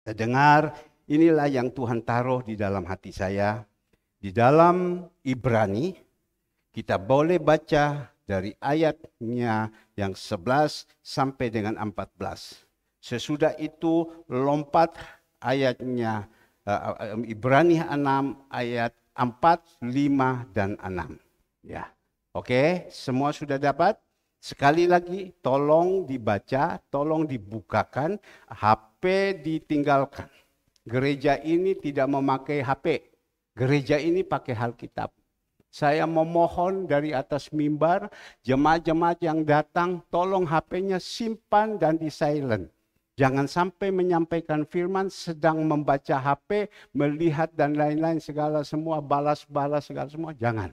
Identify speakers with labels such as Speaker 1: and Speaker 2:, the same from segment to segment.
Speaker 1: Saya dengar inilah yang Tuhan taruh di dalam hati saya. Di dalam Ibrani, kita boleh baca dari ayatnya yang 11 sampai dengan 14. Sesudah itu lompat ayatnya Ibrani 6 ayat 4, 5, dan 6. Ya. Oke, semua sudah dapat? Sekali lagi, tolong dibaca, tolong dibukakan, HP ditinggalkan. Gereja ini tidak memakai HP. Gereja ini pakai Alkitab. Saya memohon dari atas mimbar, jemaat-jemaat yang datang, tolong HP-nya simpan dan di silent. Jangan sampai menyampaikan firman sedang membaca HP, melihat dan lain-lain segala semua, balas-balas segala semua. Jangan.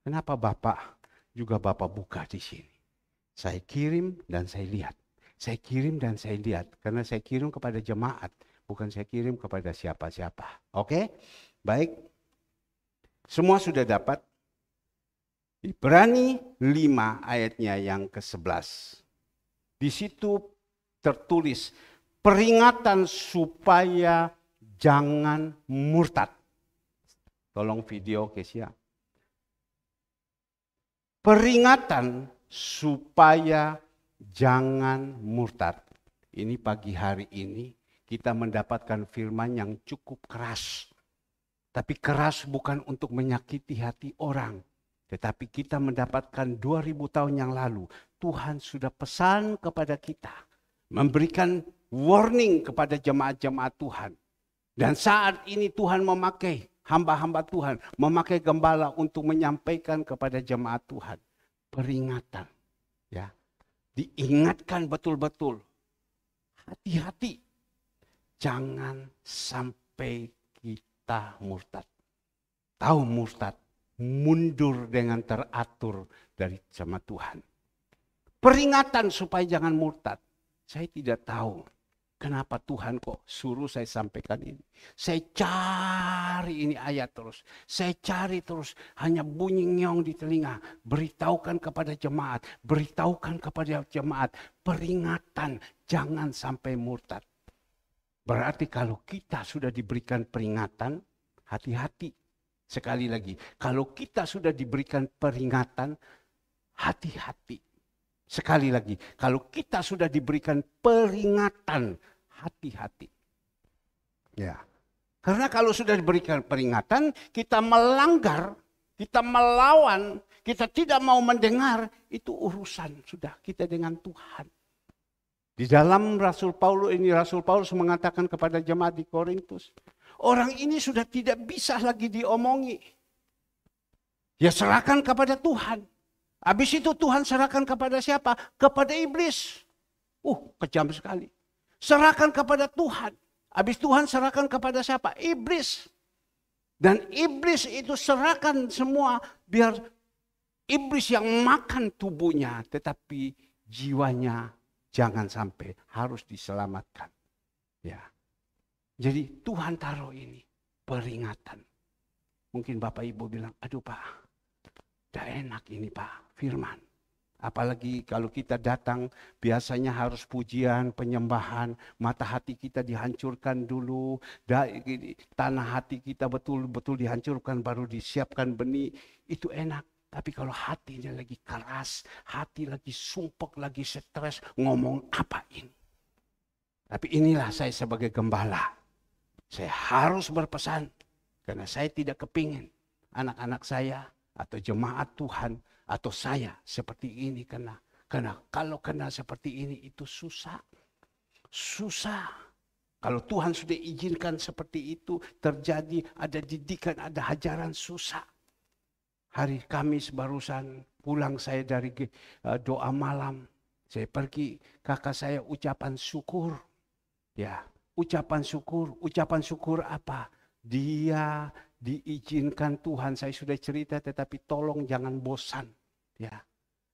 Speaker 1: Kenapa Bapak? Juga Bapak buka di sini. Saya kirim dan saya lihat. Saya kirim dan saya lihat. Karena saya kirim kepada jemaat. Bukan saya kirim kepada siapa-siapa. Oke? Baik. Semua sudah dapat. Ibrani 5 ayatnya yang ke-11. Di situ tertulis peringatan supaya jangan murtad. Tolong video Kesia. Peringatan supaya jangan murtad. Ini pagi hari ini kita mendapatkan firman yang cukup keras. Tapi keras bukan untuk menyakiti hati orang. Tetapi kita mendapatkan 2000 tahun yang lalu. Tuhan sudah pesan kepada kita. Memberikan warning kepada jemaat-jemaat Tuhan. Dan saat ini Tuhan memakai hamba-hamba Tuhan. Memakai gembala untuk menyampaikan kepada jemaat Tuhan. Peringatan. Ya, diingatkan betul-betul. Hati-hati. Jangan sampai kita murtad. Tahu murtad. Mundur dengan teratur dari sama Tuhan. Peringatan supaya jangan murtad. Saya tidak tahu kenapa Tuhan kok suruh saya sampaikan ini. Saya cari ini ayat terus. Saya cari terus. Hanya bunyi ngeong di telinga. Beritahukan kepada jemaat. Beritahukan kepada jemaat. Peringatan jangan sampai murtad. Berarti kalau kita sudah diberikan peringatan, hati-hati. Sekali lagi, kalau kita sudah diberikan peringatan, hati-hati. Sekali lagi, kalau kita sudah diberikan peringatan, hati-hati. Ya. Karena kalau sudah diberikan peringatan, kita melanggar, kita melawan, kita tidak mau mendengar, itu urusan sudah kita dengan Tuhan. Di dalam Rasul Paulus mengatakan kepada jemaat di Korintus, orang ini sudah tidak bisa lagi diomongi. Ya serahkan kepada Tuhan. Habis itu Tuhan serahkan kepada siapa? Kepada iblis. Kejam sekali. Serahkan kepada Tuhan. Habis Tuhan serahkan kepada siapa? Iblis. Dan iblis itu serahkan semua biar iblis yang makan tubuhnya. Tetapi jiwanya jangan sampai harus diselamatkan. Ya. Jadi Tuhan taruh ini peringatan. Mungkin Bapak Ibu bilang, aduh Pak, udah enak ini Pak, firman. Apalagi kalau kita datang biasanya harus pujian, penyembahan, mata hati kita dihancurkan dulu, tanah hati kita betul-betul dihancurkan baru disiapkan benih, itu enak. Tapi kalau hatinya lagi keras, hati lagi sumpek, lagi stres, ngomong apa ini? Tapi inilah saya sebagai gembala. Saya harus berpesan, karena saya tidak kepingin anak-anak saya atau jemaat Tuhan atau saya seperti ini kena. Karena kalau kena seperti ini itu susah. Susah. Kalau Tuhan sudah izinkan seperti itu terjadi, ada didikan, ada ajaran, susah. Hari Kamis barusan pulang saya dari doa malam. Saya pergi, kakak saya ucapan syukur. Ya, ucapan syukur. Ucapan syukur apa? Dia diizinkan Tuhan. Saya sudah cerita tetapi tolong jangan bosan. Ya,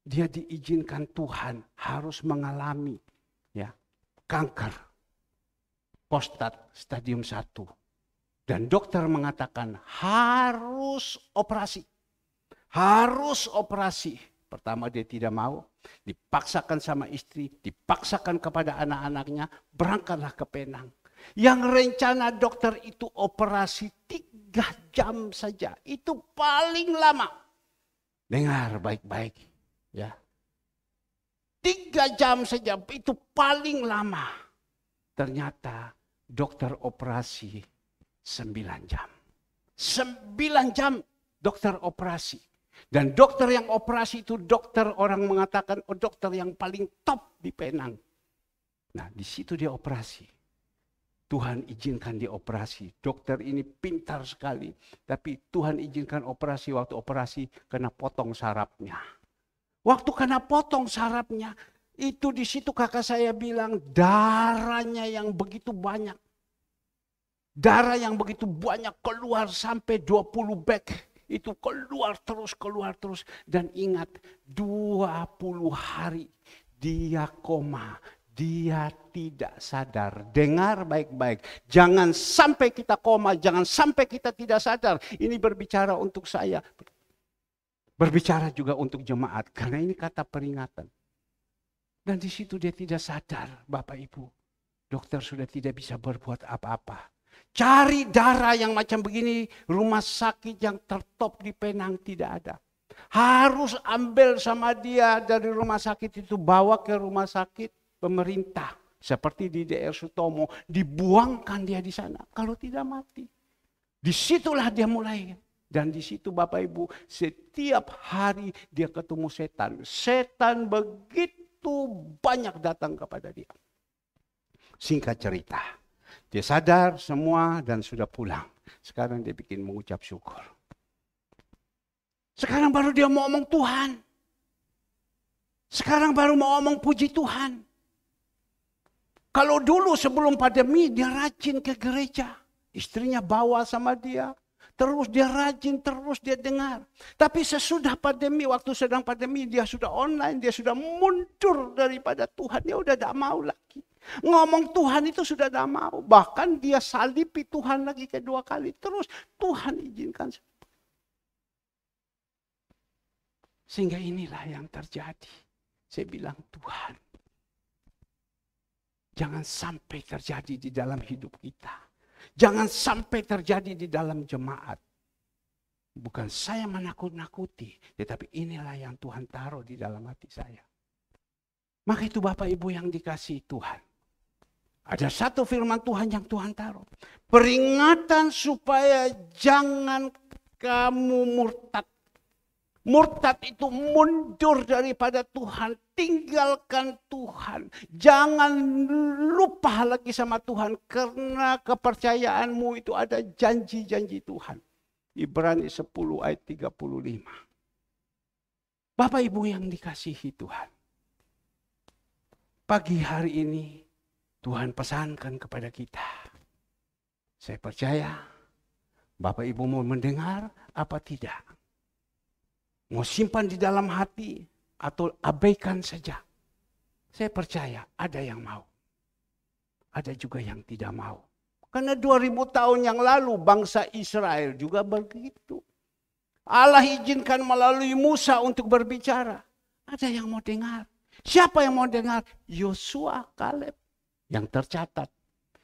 Speaker 1: dia diizinkan Tuhan harus mengalami ya kanker prostat stadium 1. Dan dokter mengatakan harus operasi. Harus operasi. Pertama dia tidak mau, dipaksakan sama istri, dipaksakan kepada anak-anaknya, berangkatlah ke Penang. Yang rencana dokter itu operasi 3 jam saja. Itu paling lama. Dengar baik-baik. Ya. 3 jam saja itu paling lama. Ternyata dokter operasi 9 jam. 9 jam dokter operasi. Dan dokter yang operasi itu dokter, orang mengatakan dokter yang paling top di Penang. Nah, di situ dia operasi. Tuhan izinkan dia operasi. Dokter ini pintar sekali. Tapi Tuhan izinkan operasi, waktu operasi kena potong sarafnya. Waktu kena potong sarafnya, itu di situ kakak saya bilang darahnya yang begitu banyak. Darah yang begitu banyak keluar sampai 20 bag. Itu keluar terus. Dan ingat 20 hari dia koma. Dia tidak sadar. Dengar baik-baik. Jangan sampai kita koma. Jangan sampai kita tidak sadar. Ini berbicara untuk saya. Berbicara juga untuk jemaat. Karena ini kata peringatan. Dan di situ dia tidak sadar, Bapak Ibu. Dokter sudah tidak bisa berbuat apa-apa. Cari darah yang macam begini, rumah sakit yang tertop di Penang tidak ada. Harus ambil sama dia dari rumah sakit itu, bawa ke rumah sakit pemerintah. Seperti di DR Sutomo, dibuangkan dia di sana. Kalau tidak mati. Disitulah dia mulai. Dan di situ Bapak Ibu, setiap hari dia ketemu setan. Setan begitu banyak datang kepada dia. Singkat cerita. Dia sadar semua dan sudah pulang. Sekarang dia bikin mengucap syukur. Sekarang baru dia mau omong Tuhan. Sekarang baru mau omong puji Tuhan. Kalau dulu sebelum pandemi dia rajin ke gereja. Istrinya bawa sama dia. Terus dia rajin, terus dia dengar. Tapi sesudah pandemi, waktu sedang pandemi dia sudah online. Dia sudah mundur daripada Tuhan. Dia udah tidak mau lagi. Ngomong Tuhan itu sudah tidak mau. Bahkan dia salipi Tuhan lagi kedua kali. Terus Tuhan izinkan. Sehingga inilah yang terjadi. Saya bilang Tuhan. Jangan sampai terjadi di dalam hidup kita. Jangan sampai terjadi di dalam jemaat. Bukan saya menakut-nakuti. Tetapi inilah yang Tuhan taruh di dalam hati saya. Maka itu Bapak Ibu yang dikasihi Tuhan. Ada satu firman Tuhan yang Tuhan taruh. Peringatan supaya jangan kamu murtad. Murtad itu mundur daripada Tuhan. Tinggalkan Tuhan. Jangan lupa lagi sama Tuhan. Karena kepercayaanmu itu ada janji-janji Tuhan. Ibrani 10 ayat 35. Bapak Ibu yang dikasihi Tuhan. Pagi hari ini. Tuhan pesankan kepada kita. Saya percaya Bapak Ibu mau mendengar apa tidak. Mau simpan di dalam hati atau abaikan saja. Saya percaya ada yang mau. Ada juga yang tidak mau. Karena 2000 tahun yang lalu bangsa Israel juga begitu. Allah izinkan melalui Musa untuk berbicara. Ada yang mau dengar. Siapa yang mau dengar? Yosua, Kaleb. Yang tercatat.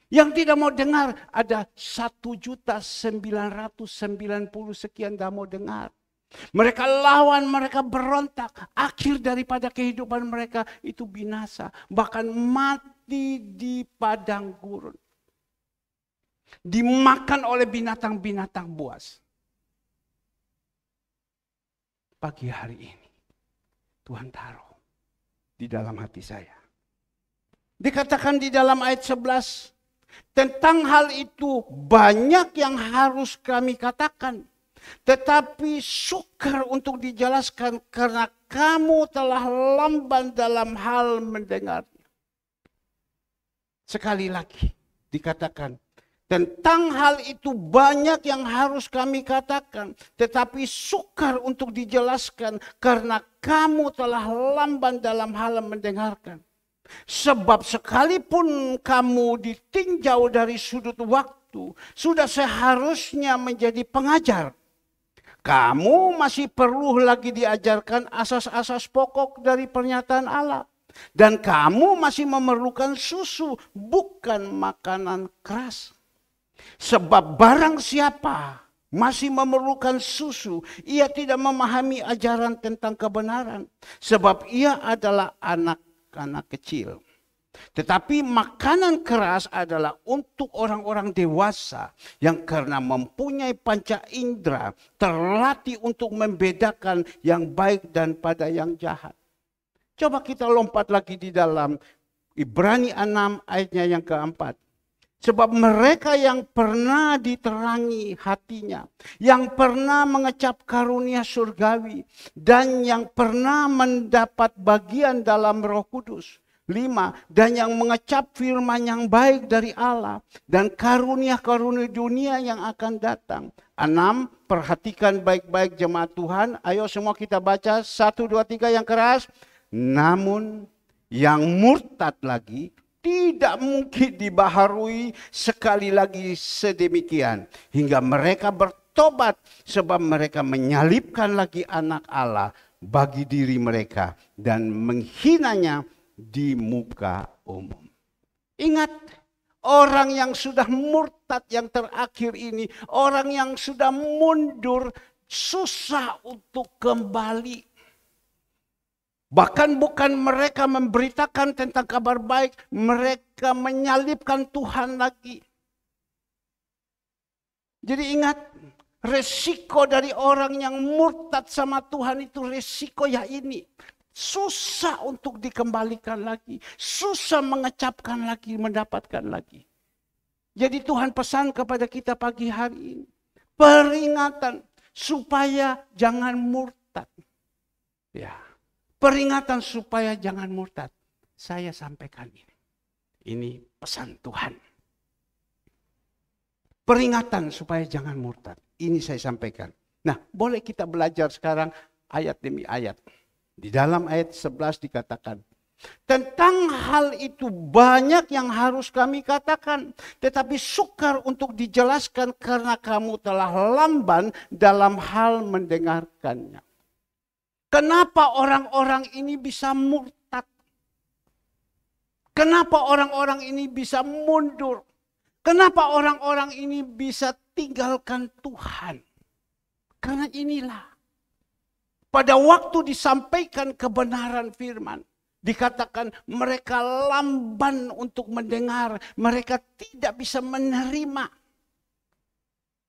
Speaker 1: Yang tidak mau dengar ada 1.990 sekian tidak mau dengar. Mereka lawan, mereka berontak. Akhir daripada kehidupan mereka itu binasa. Bahkan mati di padang gurun. Dimakan oleh binatang-binatang buas. Pagi hari ini Tuhan taruh di dalam hati saya. Dikatakan di dalam ayat 11, tentang hal itu banyak yang harus kami katakan. Tetapi sukar untuk dijelaskan karena kamu telah lamban dalam hal mendengarnya. Sekali lagi dikatakan, tentang hal itu banyak yang harus kami katakan. Tetapi sukar untuk dijelaskan karena kamu telah lamban dalam hal mendengarkan. Sebab sekalipun kamu ditinjau dari sudut waktu, sudah seharusnya menjadi pengajar. Kamu masih perlu lagi diajarkan asas-asas pokok dari pernyataan Allah. Dan kamu masih memerlukan susu, bukan makanan keras. Sebab barang siapa masih memerlukan susu, ia tidak memahami ajaran tentang kebenaran. Sebab ia adalah anak-anak kecil. Tetapi makanan keras adalah untuk orang-orang dewasa yang karena mempunyai panca indera terlatih untuk membedakan yang baik dan pada yang jahat. Coba kita lompat lagi di dalam Ibrani 6 ayatnya yang keempat. Sebab mereka yang pernah diterangi hatinya, yang pernah mengecap karunia surgawi, dan yang pernah mendapat bagian dalam Roh Kudus. 5. Dan yang mengecap firman yang baik dari Allah, dan karunia-karunia dunia yang akan datang. 6. Perhatikan baik-baik jemaat Tuhan. Ayo semua kita baca 1, 2, 3 yang keras. Namun yang murtad lagi tidak mungkin dibaharui sekali lagi sedemikian. Hingga mereka bertobat sebab mereka menyalibkan lagi anak Allah bagi diri mereka. Dan menghinanya di muka umum. Ingat, orang yang sudah murtad yang terakhir ini. Orang yang sudah mundur susah untuk kembali. Bahkan bukan mereka memberitakan tentang kabar baik, mereka menyalibkan Tuhan lagi. Jadi ingat, resiko dari orang yang murtad sama Tuhan itu resiko ya ini. Susah untuk dikembalikan lagi, susah mengecapkan lagi, mendapatkan lagi. Jadi Tuhan pesan kepada kita pagi hari ini, peringatan supaya jangan murtad. Ya. Peringatan supaya jangan murtad. Saya sampaikan ini. Ini pesan Tuhan. Peringatan supaya jangan murtad. Ini saya sampaikan. Nah, boleh kita belajar sekarang ayat demi ayat. Di dalam ayat 11 dikatakan, tentang hal itu banyak yang harus kami katakan. Tetapi sukar untuk dijelaskan karena kamu telah lamban dalam hal mendengarkannya. Kenapa orang-orang ini bisa murtad? Kenapa orang-orang ini bisa mundur? Kenapa orang-orang ini bisa tinggalkan Tuhan? Karena inilah. Pada waktu disampaikan kebenaran firman, dikatakan mereka lamban untuk mendengar. Mereka tidak bisa menerima.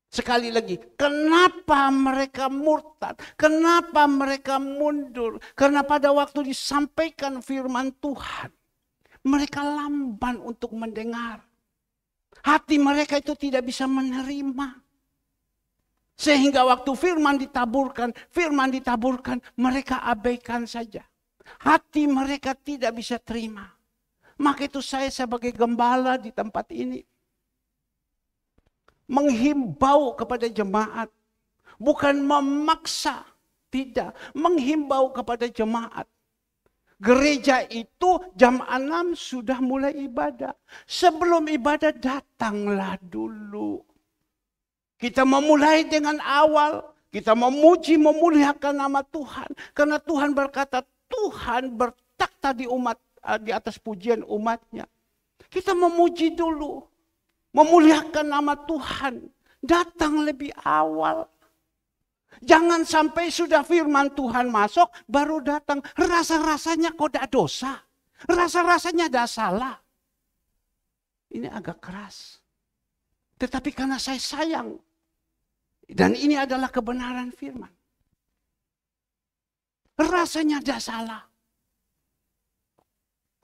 Speaker 1: Sekali lagi, kenapa mereka murtad? Kenapa mereka mundur? Karena pada waktu disampaikan firman Tuhan, mereka lamban untuk mendengar. Hati mereka itu tidak bisa menerima. Sehingga waktu firman ditaburkan, mereka abaikan saja. Hati mereka tidak bisa terima. Maka itu saya sebagai gembala di tempat ini menghimbau kepada jemaat, bukan memaksa, tidak, menghimbau kepada jemaat. Gereja itu jam 6 sudah mulai ibadah. Sebelum ibadah datanglah dulu. Kita memulai dengan awal, kita memuji, memuliakan nama Tuhan. Karena Tuhan berkata, Tuhan bertakhta di atas pujian umatnya. Kita memuji dulu. Memuliakan nama Tuhan. Datang lebih awal. Jangan sampai sudah firman Tuhan masuk, baru datang. Rasa-rasanya kok tidak dosa. Rasa-rasanya tidak salah. Ini agak keras. Tetapi karena saya sayang. Dan ini adalah kebenaran firman. Rasanya tidak salah.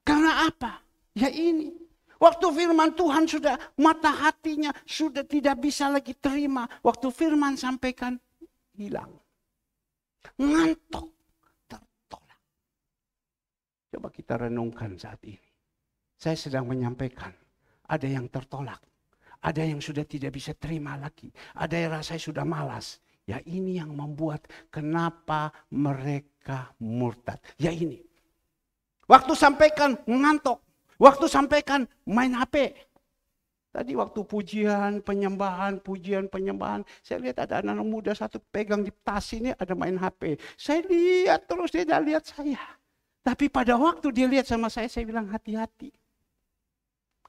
Speaker 1: Karena apa? Ya ini. Waktu firman Tuhan sudah, mata hatinya sudah tidak bisa lagi terima. Waktu firman sampaikan, hilang. Ngantuk, tertolak. Coba kita renungkan saat ini. Saya sedang menyampaikan, ada yang tertolak. Ada yang sudah tidak bisa terima lagi. Ada yang rasanya sudah malas. Ya ini yang membuat kenapa mereka murtad. Ya ini. Waktu sampaikan, ngantuk. Waktu sampaikan main HP. Tadi waktu pujian, penyembahan, saya lihat ada anak muda satu pegang di tas ini ada main HP. Saya lihat terus dia lihat saya. Tapi pada waktu dia lihat sama saya bilang hati-hati.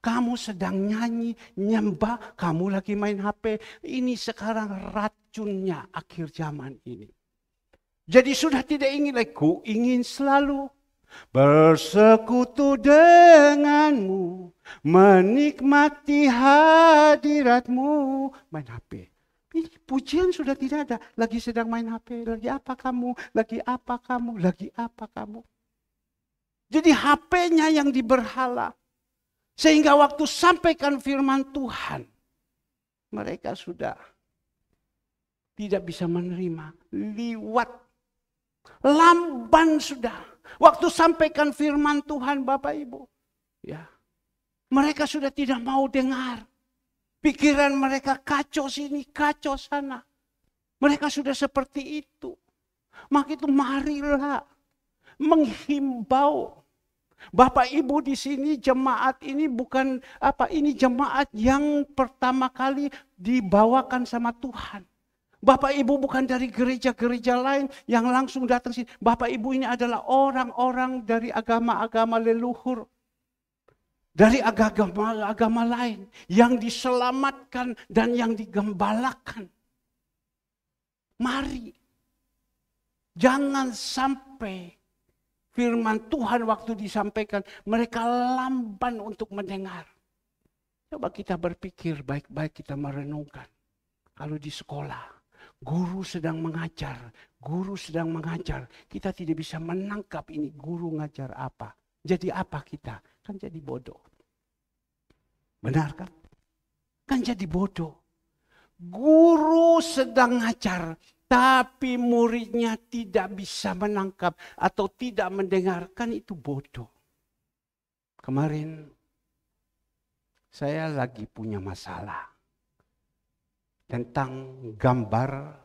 Speaker 1: Kamu sedang nyanyi, nyembah, kamu lagi main HP. Ini sekarang racunnya akhir zaman ini. Jadi sudah tidak ingin lagi, ku ingin selalu bersekutu denganmu, menikmati hadiratmu. Main HP. Ini pujian sudah tidak ada. Lagi sedang main HP. Lagi apa kamu? Lagi apa kamu? Lagi apa kamu? Jadi HP-nya yang diberhala. Sehingga waktu sampaikan firman Tuhan, mereka sudah tidak bisa menerima. Liwat. Lamban sudah. Waktu sampaikan firman Tuhan Bapak Ibu. Ya, mereka sudah tidak mau dengar. Pikiran mereka kacau sini, kacau sana. Mereka sudah seperti itu. Maka itu marilah menghimbau. Bapak Ibu di sini jemaat ini bukan apa, ini jemaat yang pertama kali dibawakan sama Tuhan. Bapak Ibu bukan dari gereja-gereja lain yang langsung datang sini. Bapak Ibu ini adalah orang-orang dari agama-agama leluhur. Dari agama-agama lain yang diselamatkan dan yang digembalakan. Mari, jangan sampai firman Tuhan waktu disampaikan, mereka lamban untuk mendengar. Coba kita berpikir baik-baik, kita merenungkan. Kalau di sekolah, guru sedang mengajar, kita tidak bisa menangkap ini guru ngajar apa. Jadi apa kita? Kan jadi bodoh. Benar kan? Kan jadi bodoh. Guru sedang ngajar, tapi muridnya tidak bisa menangkap atau tidak mendengarkan, itu bodoh. Kemarin saya lagi punya masalah tentang gambar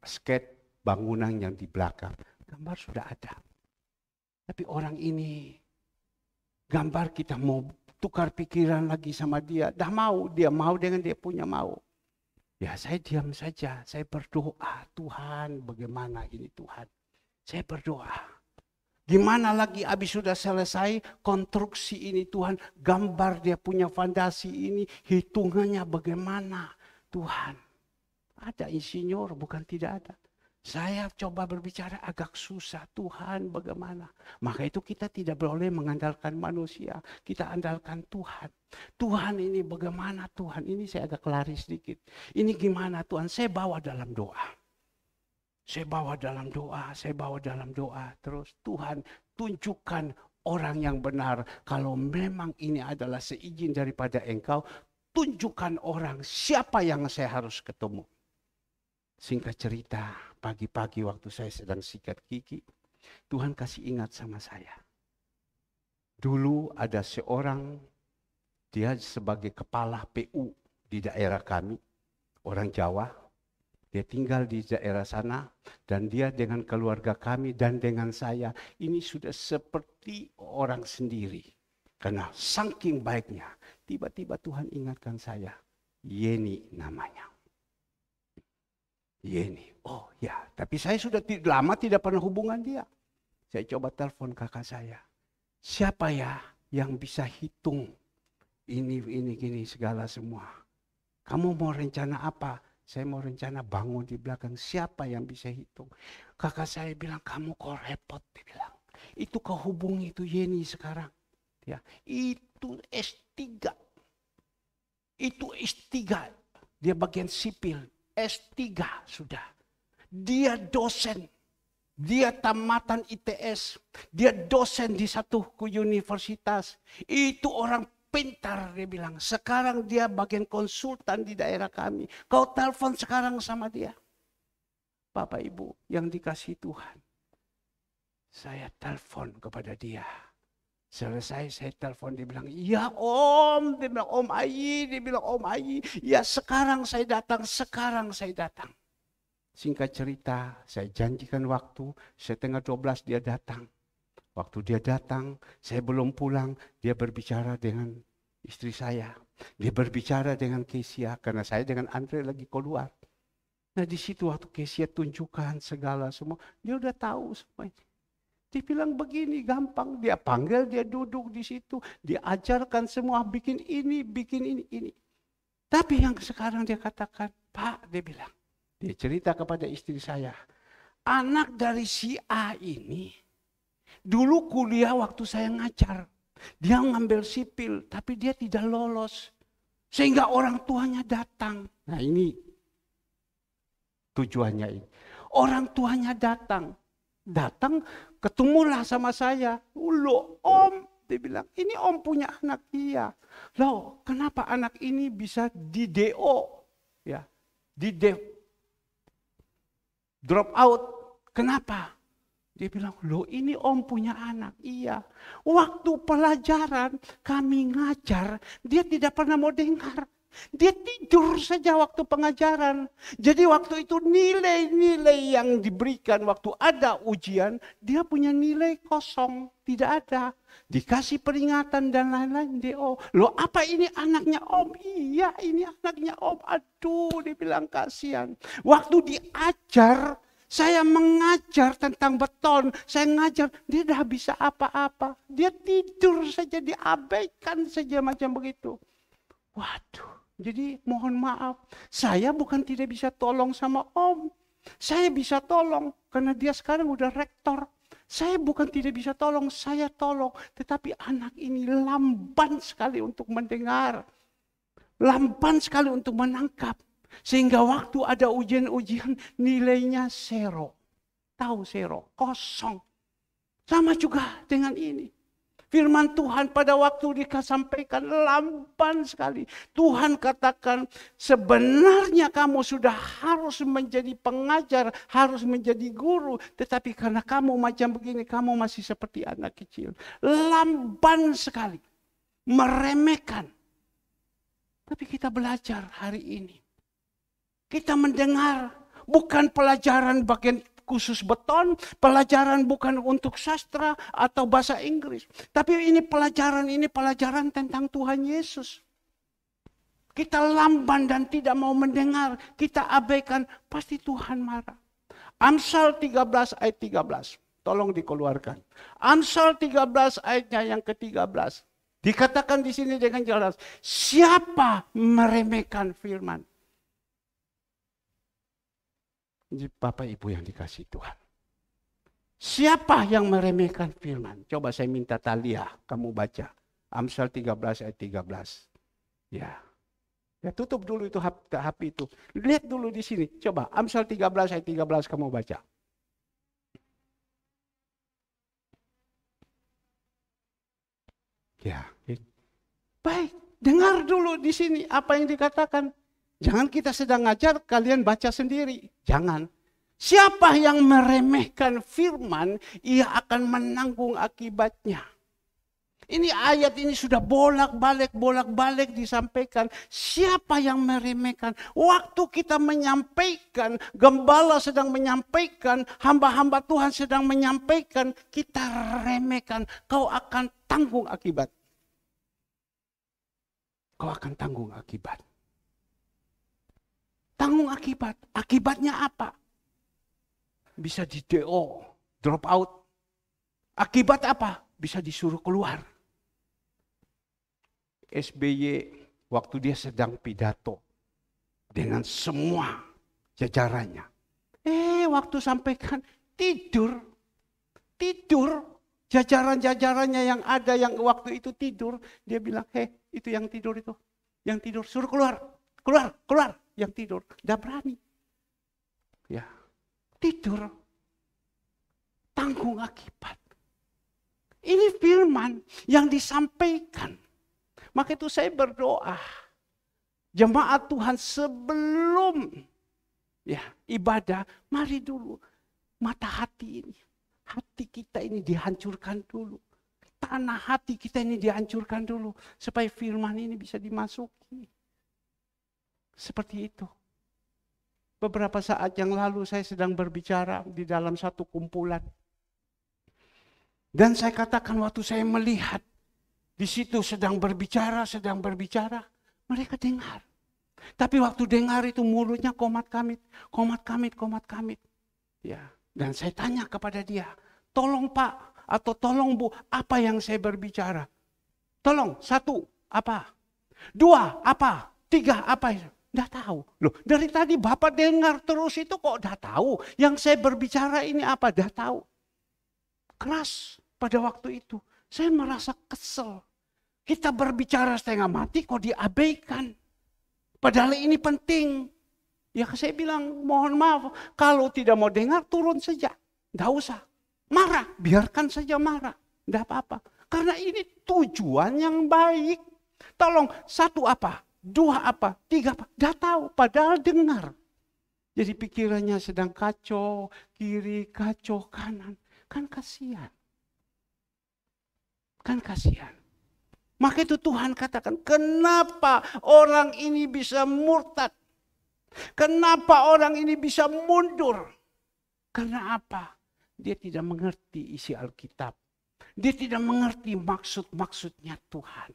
Speaker 1: skate bangunan yang di belakang. Gambar sudah ada. Tapi orang ini gambar kita mau tukar pikiran lagi sama dia. Dah mau, dia mau dengan dia punya mau. Ya saya diam saja, saya berdoa, Tuhan bagaimana ini Tuhan. Saya berdoa. Gimana lagi habis sudah selesai konstruksi ini Tuhan. Gambar dia punya fondasi ini, hitungannya bagaimana Tuhan. Ada insinyur, bukan tidak ada. Saya coba berbicara agak susah, Tuhan bagaimana. Maka itu kita tidak boleh mengandalkan manusia, kita andalkan Tuhan. Tuhan ini bagaimana Tuhan, ini saya agak lari sedikit. Ini gimana Tuhan, saya bawa dalam doa. Saya bawa dalam doa. Terus Tuhan tunjukkan orang yang benar. Kalau memang ini adalah seizin daripada Engkau, tunjukkan orang siapa yang saya harus ketemu. Singkat cerita, pagi-pagi waktu saya sedang sikat gigi, Tuhan kasih ingat sama saya. Dulu ada seorang, dia sebagai kepala PU di daerah kami, orang Jawa. Dia tinggal di daerah sana, dan dia dengan keluarga kami dan dengan saya, ini sudah seperti orang sendiri. Karena saking baiknya, tiba-tiba Tuhan ingatkan saya, Yeni namanya. Yeni, oh ya, tapi saya sudah lama tidak pernah hubungan dia. Saya coba telepon kakak saya. Siapa ya yang bisa hitung ini gini segala semua. Kamu mau rencana apa? Saya mau rencana bangun di belakang. Siapa yang bisa hitung? Kakak saya bilang, kamu kok repot, dia bilang. Itu kau hubungi itu Yeni sekarang. Ya, itu S3. Itu S3. Dia bagian sipil. S3 sudah. Dia dosen. Dia tamatan ITS. Dia dosen di satu universitas. Itu orang pintar, dia bilang. Sekarang dia bagian konsultan di daerah kami. Kau telepon sekarang sama dia. Bapak Ibu yang dikasih Tuhan. Saya telepon kepada dia. Selesai saya telepon, dia bilang, ya Om, dia bilang, Om Ayi, dia bilang, Om Ayi, ya sekarang saya datang. Singkat cerita, saya janjikan waktu, 11:30 dia datang. Waktu dia datang, saya belum pulang, dia berbicara dengan istri saya. Dia berbicara dengan Kesia, karena saya dengan Andre lagi keluar. Nah di situ waktu Kesia tunjukkan segala semua, dia udah tahu semuanya. Dia bilang begini, gampang. Dia panggil, dia duduk di situ. Dia ajarkan semua, bikin ini, ini. Tapi yang sekarang dia katakan, Pak, dia bilang. Dia cerita kepada istri saya. Anak dari si A ini, dulu kuliah waktu saya ngajar. Dia ngambil sipil, tapi dia tidak lolos. Sehingga orang tuanya datang. Nah ini tujuannya ini. Orang tuanya datang. Datang, ketemulah sama saya. Loh om, dia bilang, ini om punya anak. Iya. Loh, kenapa anak ini bisa di DO? Ya, di drop out. Kenapa? Dia bilang, loh ini om punya anak. Iya. Waktu pelajaran kami ngajar, dia tidak pernah mau dengar. Dia tidur saja waktu pengajaran. Jadi waktu itu nilai-nilai yang diberikan waktu ada ujian, dia punya nilai kosong, tidak ada. Dikasih peringatan dan lain-lain, DO. Loh apa ini anaknya om? Iya ini anaknya om. Aduh, dia bilang kasihan. Waktu diajar, saya mengajar tentang beton, saya ngajar, dia tidak bisa apa-apa. Dia tidur saja, diabaikan saja macam begitu. Waduh. Jadi mohon maaf, saya bukan tidak bisa tolong sama om. Saya bisa tolong, karena dia sekarang udah rektor. Saya bukan tidak bisa tolong, saya tolong. Tetapi anak ini lamban sekali untuk mendengar. Lamban sekali untuk menangkap. Sehingga waktu ada ujian-ujian, nilainya zero. Tahu zero, kosong. Sama juga dengan ini. Firman Tuhan pada waktu disampaikan lamban sekali. Tuhan katakan sebenarnya kamu sudah harus menjadi pengajar, harus menjadi guru. Tetapi karena kamu macam begini, kamu masih seperti anak kecil. Lamban sekali. Meremehkan. Tapi kita belajar hari ini. Kita mendengar bukan pelajaran bagian khusus beton, pelajaran bukan untuk sastra atau bahasa Inggris. Tapi ini pelajaran tentang Tuhan Yesus. Kita lamban dan tidak mau mendengar, kita abaikan, pasti Tuhan marah. Amsal 13 ayat 13, tolong dikeluarkan. Amsal 13 ayatnya yang ke-13. Dikatakan di sini dengan jelas, siapa meremehkan firman? Bapak Ibu yang dikasih Tuhan. Siapa yang meremehkan firman? Coba saya minta Talia, kamu baca. Amsal 13 ayat 13. Ya. Ya tutup dulu itu HP itu. Lihat dulu di sini. Coba Amsal 13 ayat 13 kamu baca. Ya. Baik, dengar dulu di sini apa yang dikatakan. Jangan kita sedang ngajar, kalian baca sendiri. Jangan. Siapa yang meremehkan firman, ia akan menanggung akibatnya. Ini ayat ini sudah bolak-balik disampaikan. Siapa yang meremehkan? Waktu kita menyampaikan, gembala sedang menyampaikan, hamba-hamba Tuhan sedang menyampaikan, kita remehkan. Kau akan tanggung akibat. Kau akan tanggung akibat. Tanggung akibat. Akibatnya apa? Bisa di DO, drop out. Akibat apa? Bisa disuruh keluar. SBY waktu dia sedang pidato dengan semua jajarannya. Waktu sampaikan tidur. Jajaran-jajarannya yang ada yang waktu itu tidur. Dia bilang, itu yang tidur itu. Yang tidur, suruh keluar. Keluar. Yang tidur, tidak berani. Ya, tidur. Tanggung akibat. Ini firman yang disampaikan. Maka itu saya berdoa. Jemaat Tuhan sebelum ibadah, mari dulu mata hati ini. Hati kita ini dihancurkan dulu. Tanah hati kita ini dihancurkan dulu. Supaya firman ini bisa dimasuki. Seperti itu. Beberapa saat yang lalu saya sedang berbicara di dalam satu kumpulan. Dan saya katakan waktu saya melihat di situ sedang berbicara, mereka dengar. Tapi waktu dengar itu mulutnya komat kamit. Ya. Dan saya tanya kepada dia, tolong Pak, atau tolong Bu, apa yang saya berbicara? Tolong, 1, apa? 2, apa? 3, apa? Nggak tahu. Loh, dari tadi Bapak dengar terus itu kok udah tahu. Yang saya berbicara ini apa? Udah tahu. Keras pada waktu itu. Saya merasa kesel. Kita berbicara setengah mati kok diabaikan. Padahal ini penting. Ya saya bilang, mohon maaf. Kalau tidak mau dengar, turun saja. Nggak usah. Marah, biarkan saja marah. Nggak apa-apa. Karena ini tujuan yang baik. Tolong, 1 apa? 2 apa? 3 apa? Nggak tahu, padahal dengar. Jadi pikirannya sedang kacau, kiri, kacau, kanan. Kan kasihan. Kan kasihan. Maka itu Tuhan katakan, kenapa orang ini bisa murtad? Kenapa orang ini bisa mundur? Karena apa? Dia tidak mengerti isi Alkitab. Dia tidak mengerti maksud-maksudnya Tuhan.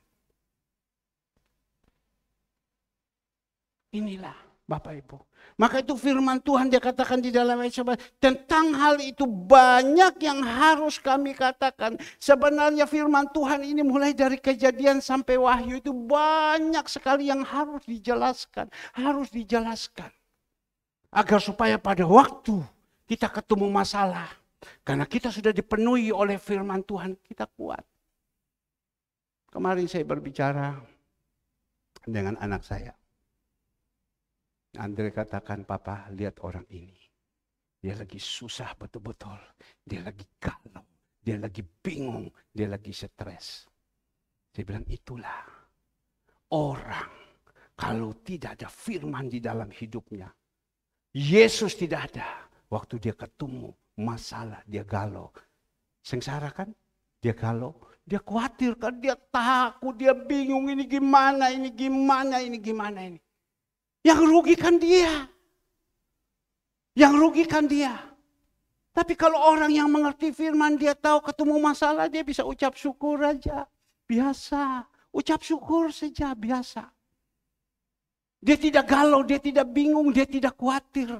Speaker 1: Inilah Bapak Ibu. Maka itu firman Tuhan dia katakan di dalam ayat 11. Tentang hal itu banyak yang harus kami katakan. Sebenarnya firman Tuhan ini mulai dari Kejadian sampai Wahyu itu banyak sekali yang harus dijelaskan. Harus dijelaskan. Agar supaya pada waktu kita ketemu masalah. Karena kita sudah dipenuhi oleh firman Tuhan, kita kuat. Kemarin saya berbicara dengan anak saya. Andre katakan, Papa lihat orang ini. Dia lagi susah betul-betul. Dia lagi galau. Dia lagi bingung. Dia lagi stres. Saya bilang itulah orang kalau tidak ada firman di dalam hidupnya. Yesus tidak ada. Waktu dia ketemu masalah, dia galau. Sengsara kan? Dia galau. Dia khawatir kan? Dia takut, dia bingung. Ini gimana, ini gimana, ini gimana ini. Yang rugikan dia. Yang rugikan dia. Tapi kalau orang yang mengerti firman, dia tahu ketemu masalah, dia bisa ucap syukur aja. Biasa. Ucap syukur saja, biasa. Dia tidak galau, dia tidak bingung, dia tidak khawatir.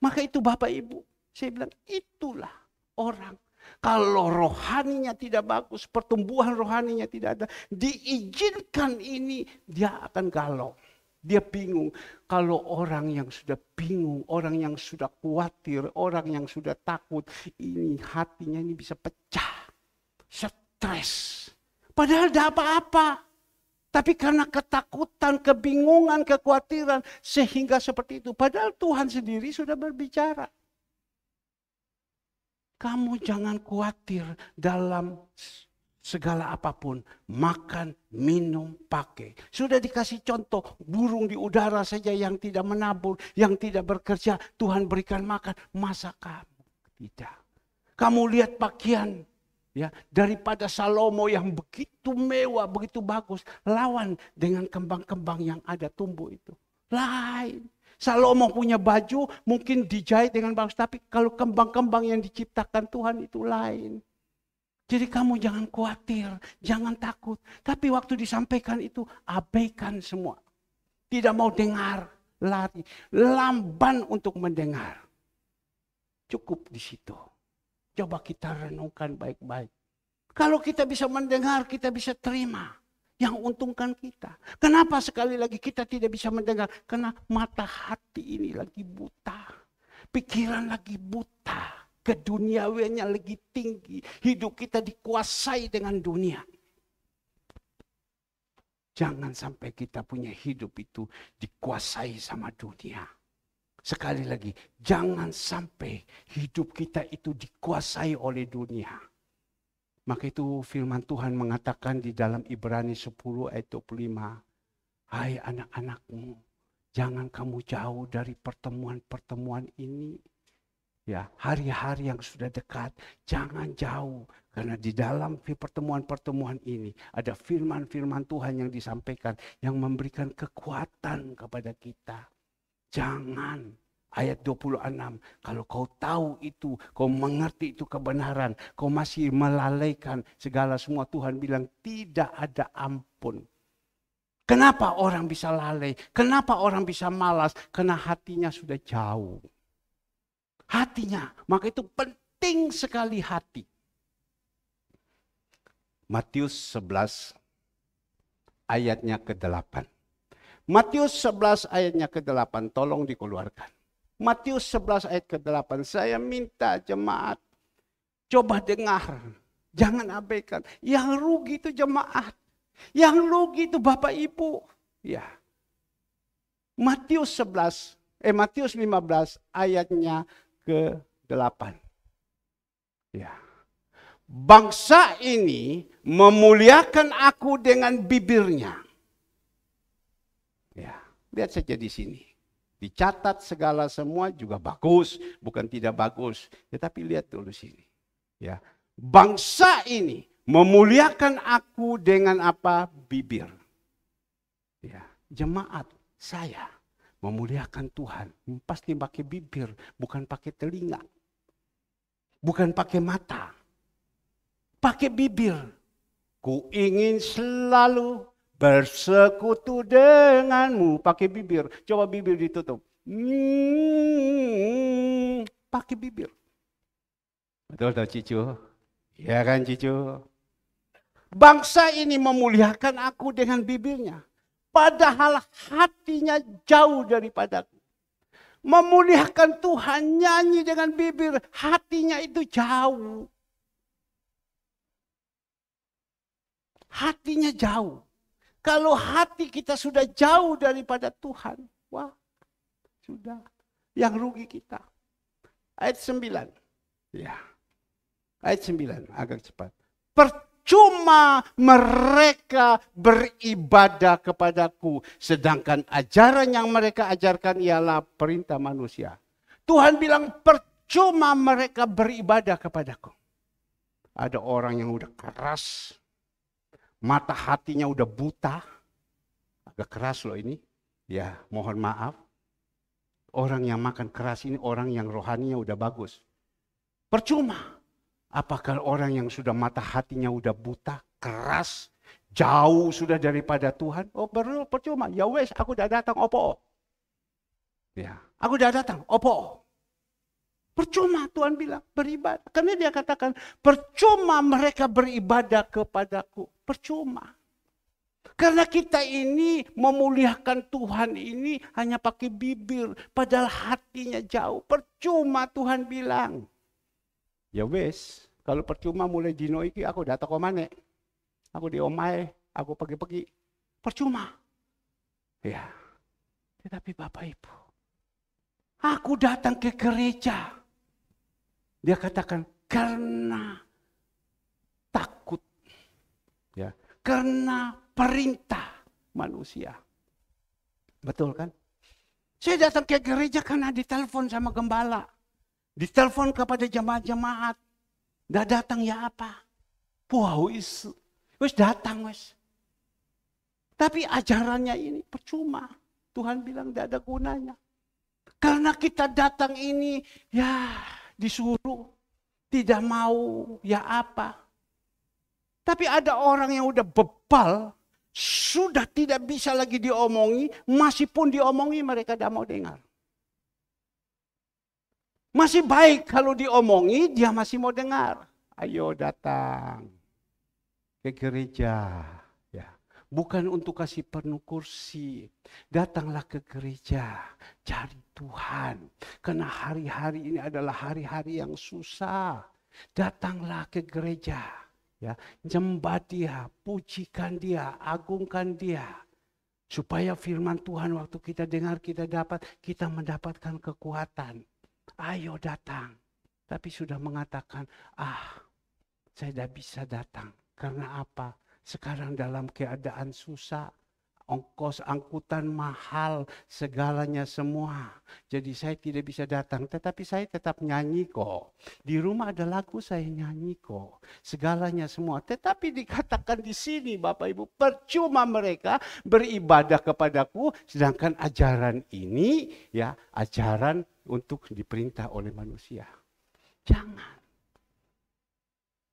Speaker 1: Maka itu Bapak Ibu, saya bilang itulah orang. Kalau rohaninya tidak bagus, pertumbuhan rohaninya tidak ada, diizinkan ini, dia akan galau. Dia bingung. Kalau orang yang sudah bingung, orang yang sudah khawatir, orang yang sudah takut, ini hatinya ini bisa pecah. Stres. Padahal tidak apa-apa. Tapi karena ketakutan, kebingungan, kekhawatiran, sehingga seperti itu. Padahal Tuhan sendiri sudah berbicara. Kamu jangan khawatir dalam segala apapun. Makan, minum, pakai. Sudah dikasih contoh, burung di udara saja yang tidak menabur, yang tidak bekerja, Tuhan berikan makan. Masa kamu tidak? Kamu lihat pakaian. Ya, daripada Salomo yang begitu mewah, begitu bagus, lawan dengan kembang-kembang yang ada tumbuh itu. Lain. Salomo punya baju mungkin dijahit dengan bagus, tapi kalau kembang-kembang yang diciptakan Tuhan itu lain. Jadi kamu jangan khawatir, jangan takut. Tapi waktu disampaikan itu abaikan semua. Tidak mau dengar, lari, lamban untuk mendengar. Cukup di situ. Coba kita renungkan baik-baik. Kalau kita bisa mendengar, kita bisa terima. Yang untungkan kita. Kenapa sekali lagi kita tidak bisa mendengar? Karena mata hati ini lagi buta. Pikiran lagi buta. Keduniawiannya lagi tinggi. Hidup kita dikuasai dengan dunia. Jangan sampai kita punya hidup itu dikuasai sama dunia. Sekali lagi, jangan sampai hidup kita itu dikuasai oleh dunia. Maka itu firman Tuhan mengatakan di dalam Ibrani 10 ayat 25. Hai anak-anakmu, jangan kamu jauh dari pertemuan-pertemuan ini. Ya, hari-hari yang sudah dekat, jangan jauh. Karena di dalam pertemuan-pertemuan ini ada firman-firman Tuhan yang disampaikan, yang memberikan kekuatan kepada kita. Jangan, ayat 26, kalau kau tahu itu, kau mengerti itu kebenaran, kau masih melalaikan segala semua, Tuhan bilang tidak ada ampun. Kenapa orang bisa lalai? Kenapa orang bisa malas? Karena hatinya sudah jauh. Hatinya, maka itu penting sekali hati. Matius 11 ayatnya ke-8. Matius 11 ayatnya ke-8, tolong dikeluarkan. Matius 11 ayat ke-8, saya minta jemaat, coba dengar, jangan abaikan. Yang rugi itu jemaat, yang rugi itu Bapak Ibu. Ya. Matius 15 ayatnya ke-8. Ya. Bangsa ini memuliakan aku dengan bibirnya. Ya, lihat saja di sini. Dicatat segala semua juga bagus, bukan tidak bagus. Tetapi lihat dulu sini. Ya. Bangsa ini memuliakan aku dengan apa? Bibir. Ya, jemaat saya memuliakan Tuhan pasti pakai bibir, bukan pakai telinga. Bukan pakai mata. Pakai bibir. Ku ingin selalu bersekutu denganmu. Pakai bibir. Coba bibir ditutup. Pakai bibir. Betul tak Cicu? Ya kan Cicu? Bangsa ini memuliakan aku dengan bibirnya. Padahal hatinya jauh daripadaku. Memuliakan Tuhan, nyanyi dengan bibir. Hatinya itu jauh. Hatinya jauh. Kalau hati kita sudah jauh daripada Tuhan, wah, sudah. Yang rugi kita. Ayat 9. Ya. Ayat 9, agak cepat. Percuma mereka beribadah kepadaku, sedangkan ajaran yang mereka ajarkan ialah perintah manusia. Tuhan bilang percuma mereka beribadah kepadaku. Ada orang yang udah keras, mata hatinya udah buta. Agak keras loh ini. Ya, mohon maaf. Orang yang makan keras ini orang yang rohaninya udah bagus. Percuma. Apakah orang yang sudah mata hatinya udah buta, keras, jauh sudah daripada Tuhan? Oh, percuma. Ya wes, aku udah datang, opo. Ya, aku udah datang, opo. Percuma Tuhan bilang beribadah. Karena dia katakan percuma mereka beribadah kepadaku. Percuma. Karena kita ini memuliakan Tuhan ini hanya pakai bibir. Padahal hatinya jauh. Percuma Tuhan bilang. Ya wes, kalau percuma mulai dino iki aku datang ke mana? Aku di omai, aku pergi-pergi. Percuma. Ya. Tetapi Bapak Ibu, aku datang ke gereja. Dia katakan karena takut. Ya, karena perintah manusia. Betul kan? Saya datang ke gereja karena ditelepon sama gembala. Ditelepon kepada jemaat-jemaat. Dah datang ya apa? Wow, wis datang wis. Tapi ajarannya ini percuma. Tuhan bilang tidak ada gunanya. Karena kita datang ini ya disuruh, tidak mau, ya apa. Tapi ada orang yang udah bebal, sudah tidak bisa lagi diomongi, masih pun diomongi mereka tidak mau dengar. Masih baik kalau diomongi, dia masih mau dengar. Ayo datang ke gereja. Ya. Bukan untuk kasih penuh kursi. Datanglah ke gereja, cari Tuhan. Karena hari-hari ini adalah hari-hari yang susah. Datanglah ke gereja. Ya, nyembah dia, pujikan dia, agungkan dia. Supaya firman Tuhan waktu kita dengar, kita mendapatkan kekuatan. Ayo datang. Tapi sudah mengatakan, saya tidak bisa datang. Karena apa? Sekarang dalam keadaan susah. Ongkos angkutan mahal, segalanya semua. Jadi saya tidak bisa datang, tetapi saya tetap nyanyi kok. Di rumah ada lagu saya nyanyi kok. Segalanya semua. Tetapi dikatakan di sini Bapak Ibu, percuma mereka beribadah kepadaku, sedangkan ajaran ini ya ajaran untuk diperintah oleh manusia. Jangan.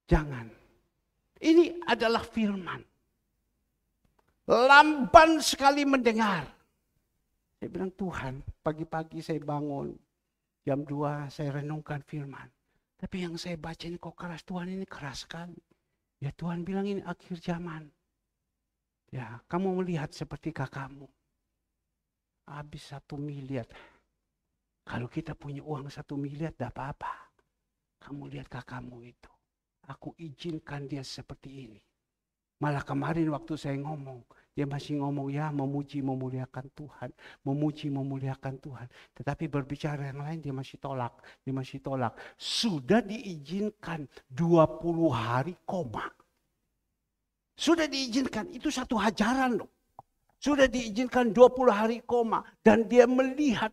Speaker 1: Jangan. Ini adalah firman. Lamban sekali mendengar. Saya bilang Tuhan, pagi-pagi saya bangun. Jam 2 saya renungkan firman. Tapi yang saya baca ini kok keras, Tuhan ini keras sekali. Ya Tuhan bilang ini akhir zaman. Ya, kamu melihat seperti kakakmu. Habis 1 miliar. Kalau kita punya uang 1 miliar, tidak apa-apa. Kamu lihat kakakmu itu. Aku izinkan dia seperti ini. Malah kemarin waktu saya ngomong, dia masih ngomong ya memuji memuliakan Tuhan. Memuji memuliakan Tuhan. Tetapi berbicara yang lain dia masih tolak. Dia masih tolak. Sudah diizinkan 20 hari koma. Sudah diizinkan, itu satu ajaran loh. Sudah diizinkan 20 hari koma. Dan dia melihat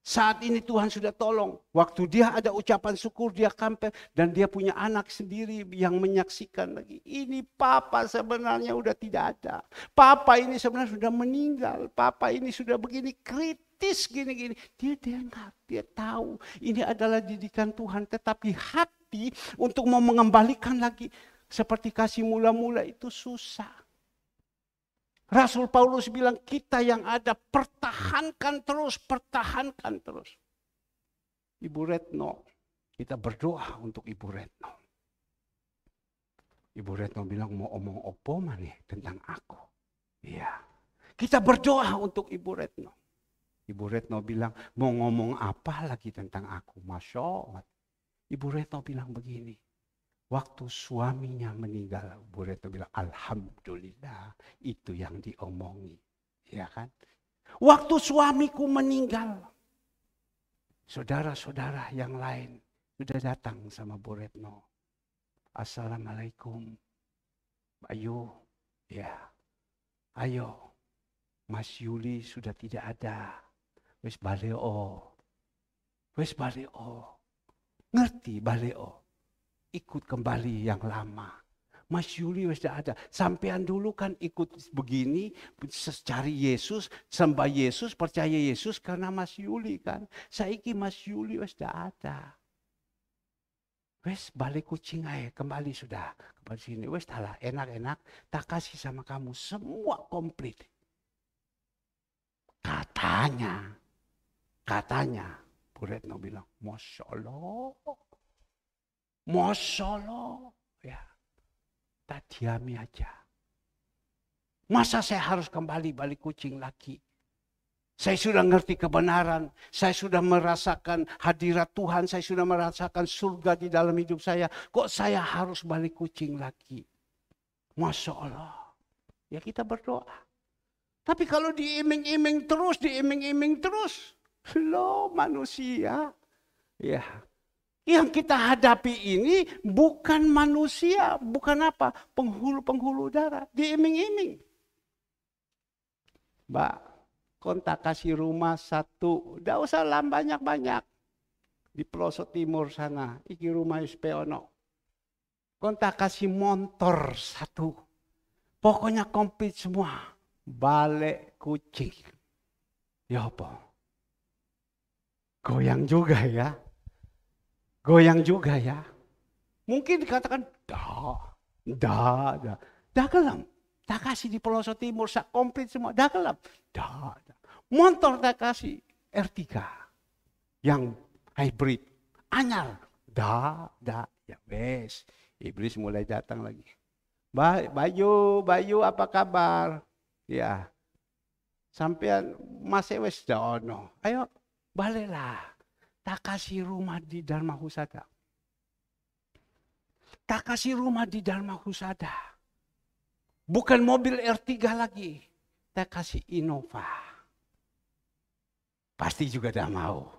Speaker 1: saat ini Tuhan sudah tolong. Waktu dia ada ucapan syukur, dia kampen. Dan dia punya anak sendiri yang menyaksikan lagi. Ini papa sebenarnya udah tidak ada. Papa ini sebenarnya sudah meninggal. Papa ini sudah begini kritis gini-gini. Dia dengar, dia tahu. Ini adalah didikan Tuhan. Tetapi hati untuk mau mengembalikan lagi. Seperti kasih mula-mula itu susah. Rasul Paulus bilang kita yang ada pertahankan terus, pertahankan terus. Ibu Retno, kita berdoa untuk Ibu Retno. Ibu Retno bilang mau omong opo nih tentang aku. Iya. Kita berdoa untuk Ibu Retno. Ibu Retno bilang mau ngomong apa lagi tentang aku. Masya Allah. Ibu Retno bilang begini. Waktu suaminya meninggal, Bu Retno bilang, alhamdulillah, itu yang diomongi. Ya kan? Waktu suamiku meninggal, saudara-saudara yang lain sudah datang sama Bu Retno. Assalamualaikum, Ayu, ya, ayo, Mas Yuli sudah tidak ada. Wes baleo, ngerti baleo. Ikut kembali yang lama. Mas Yuli sudah ada. Sampean dulu kan ikut begini, cari Yesus, sembah Yesus, percaya Yesus karena Mas Yuli kan. Saiki Mas Yuli sudah ada. Wes balik kucing aja, kembali sudah. Kembali sini, wes talah enak-enak, tak kasih sama kamu, semua komplit. Katanya, Bu Retno bilang, Masya Allah. Masya Allah, ya, tak diami aja. Masa saya harus kembali balik kucing lagi? Saya sudah ngerti kebenaran, saya sudah merasakan hadirat Tuhan, saya sudah merasakan surga di dalam hidup saya. Kok saya harus balik kucing lagi? Masya Allah, ya kita berdoa. Tapi kalau diiming-iming terus, lo manusia, ya. Yang kita hadapi ini bukan manusia, bukan apa? Penghulu-penghulu darah, diiming-iming. Mbak, kontak kasih rumah 1, tidak usah lah banyak-banyak. Di pelosok timur sana, iki rumah Ispeono. Kontak kasih motor 1. Pokoknya komplit semua. Balik kucing. Ya apa? Goyang juga ya. Goyang juga ya. Mungkin dikatakan, dah gelap. Tak kasih di pelosok timur, sak komplit semua, dah gelap. Dah. Motor tak kasih, R3. Yang hybrid, anyar. Dah. Ya wes, iblis mulai datang lagi. Bayu apa kabar? Ya, sampean masih wes dah ono. Ayo, baliklah. Tak kasih rumah di Dharma Husada. Tak kasih rumah di Dharma Husada. Bukan mobil R3 lagi. Tak kasih Innova. Pasti juga dah mau.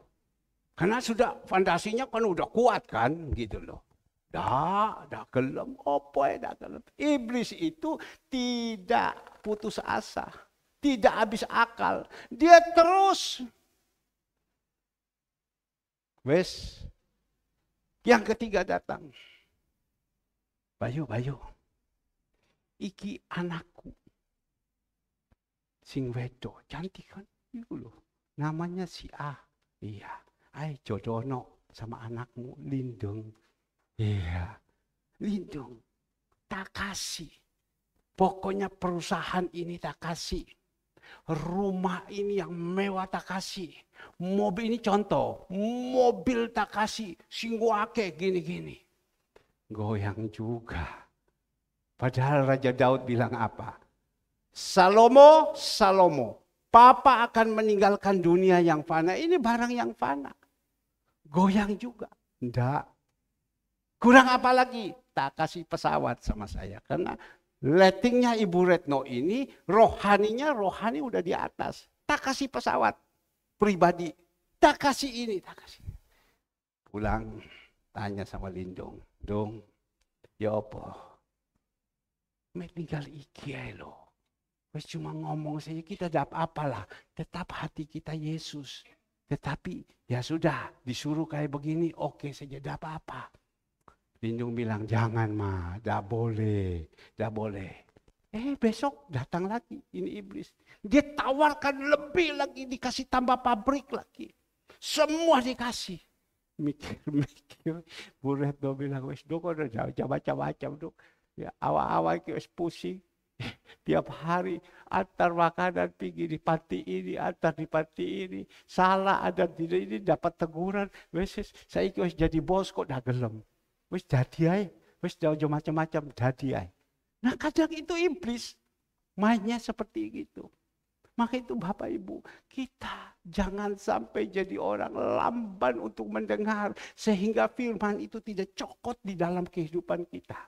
Speaker 1: Karena sudah fondasinya kan udah kuat kan gitu loh. Dah gelem. Dah gelem. Iblis itu tidak putus asa. Tidak habis akal. Dia terus. Wes, yang ketiga datang. Bayu, iki anakku. Sing wedo, cantik kan? Itu loh. Namanya si A. Iya, ay jodono sama anakmu, Lindung. Iya, Lindung. Tak kasih. Pokoknya perusahaan ini tak kasih. Rumah ini yang mewah tak kasih. Mobil ini contoh, mobil tak kasih, singguake gini-gini. Goyang juga. Padahal Raja Daud bilang apa? Salomo, Papa akan meninggalkan dunia yang fana. Ini barang yang fana. Goyang juga. Enggak. Kurang apa lagi? Tak kasih pesawat sama saya. Karena ratingnya Ibu Retno ini, rohani udah di atas. Tak kasih pesawat pribadi. Tak kasih ini, tak kasih. Pulang, tanya sama Lindung. Dong, ya apa? Tinggal iki lo. Wes cuma ngomong saja, kita dapat apalah. Tetap hati kita Yesus. Tetapi ya sudah, disuruh kayak begini, oke saja, dapat apa? Lindung bilang, jangan mah, tidak boleh, tidak boleh. Besok datang lagi, ini iblis. Dia tawarkan lebih lagi, dikasih tambah pabrik lagi. Semua dikasih. Mikir-mikir, Bu Retno bilang, wes dok, udah macam-macam dok. Ya, awal-awal wes pusing. Tiap hari antar makanan pergi di panti ini, antar di panti ini. Salah ada tidak ini, dapat teguran. Wes saya wes jadi bos kok dah gelem. Wis jadi ae, wis jauh macam-macam jadi ae. Nah kadang itu iblis mainnya seperti gitu. Maka itu Bapak Ibu, kita jangan sampai jadi orang lamban untuk mendengar sehingga firman itu tidak cokot di dalam kehidupan kita.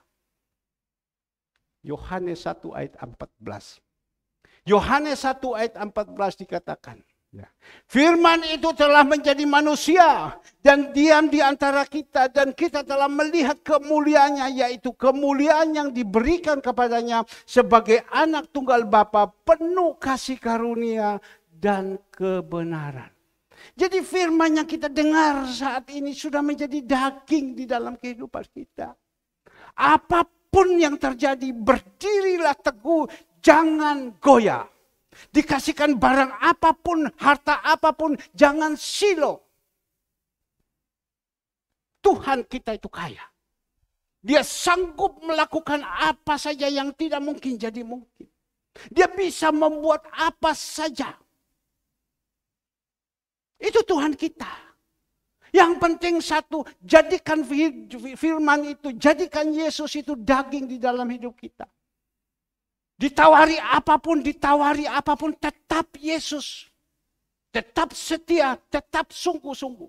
Speaker 1: Yohanes 1 ayat 14. Yohanes 1 ayat 14 dikatakan, ya. Firman itu telah menjadi manusia dan diam di antara kita dan kita telah melihat kemuliaannya, yaitu kemuliaan yang diberikan kepadanya sebagai anak tunggal Bapa, penuh kasih karunia dan kebenaran. Jadi firman yang kita dengar saat ini sudah menjadi daging di dalam kehidupan kita. Apapun yang terjadi, berdirilah teguh, jangan goyah. Dikasihkan barang apapun, harta apapun, jangan silo. Tuhan kita itu kaya. Dia sanggup melakukan apa saja yang tidak mungkin jadi mungkin. Dia bisa membuat apa saja. Itu Tuhan kita. Yang penting satu, jadikan firman itu, jadikan Yesus itu daging di dalam hidup kita. Ditawari apapun, tetap Yesus. Tetap setia, tetap sungguh-sungguh.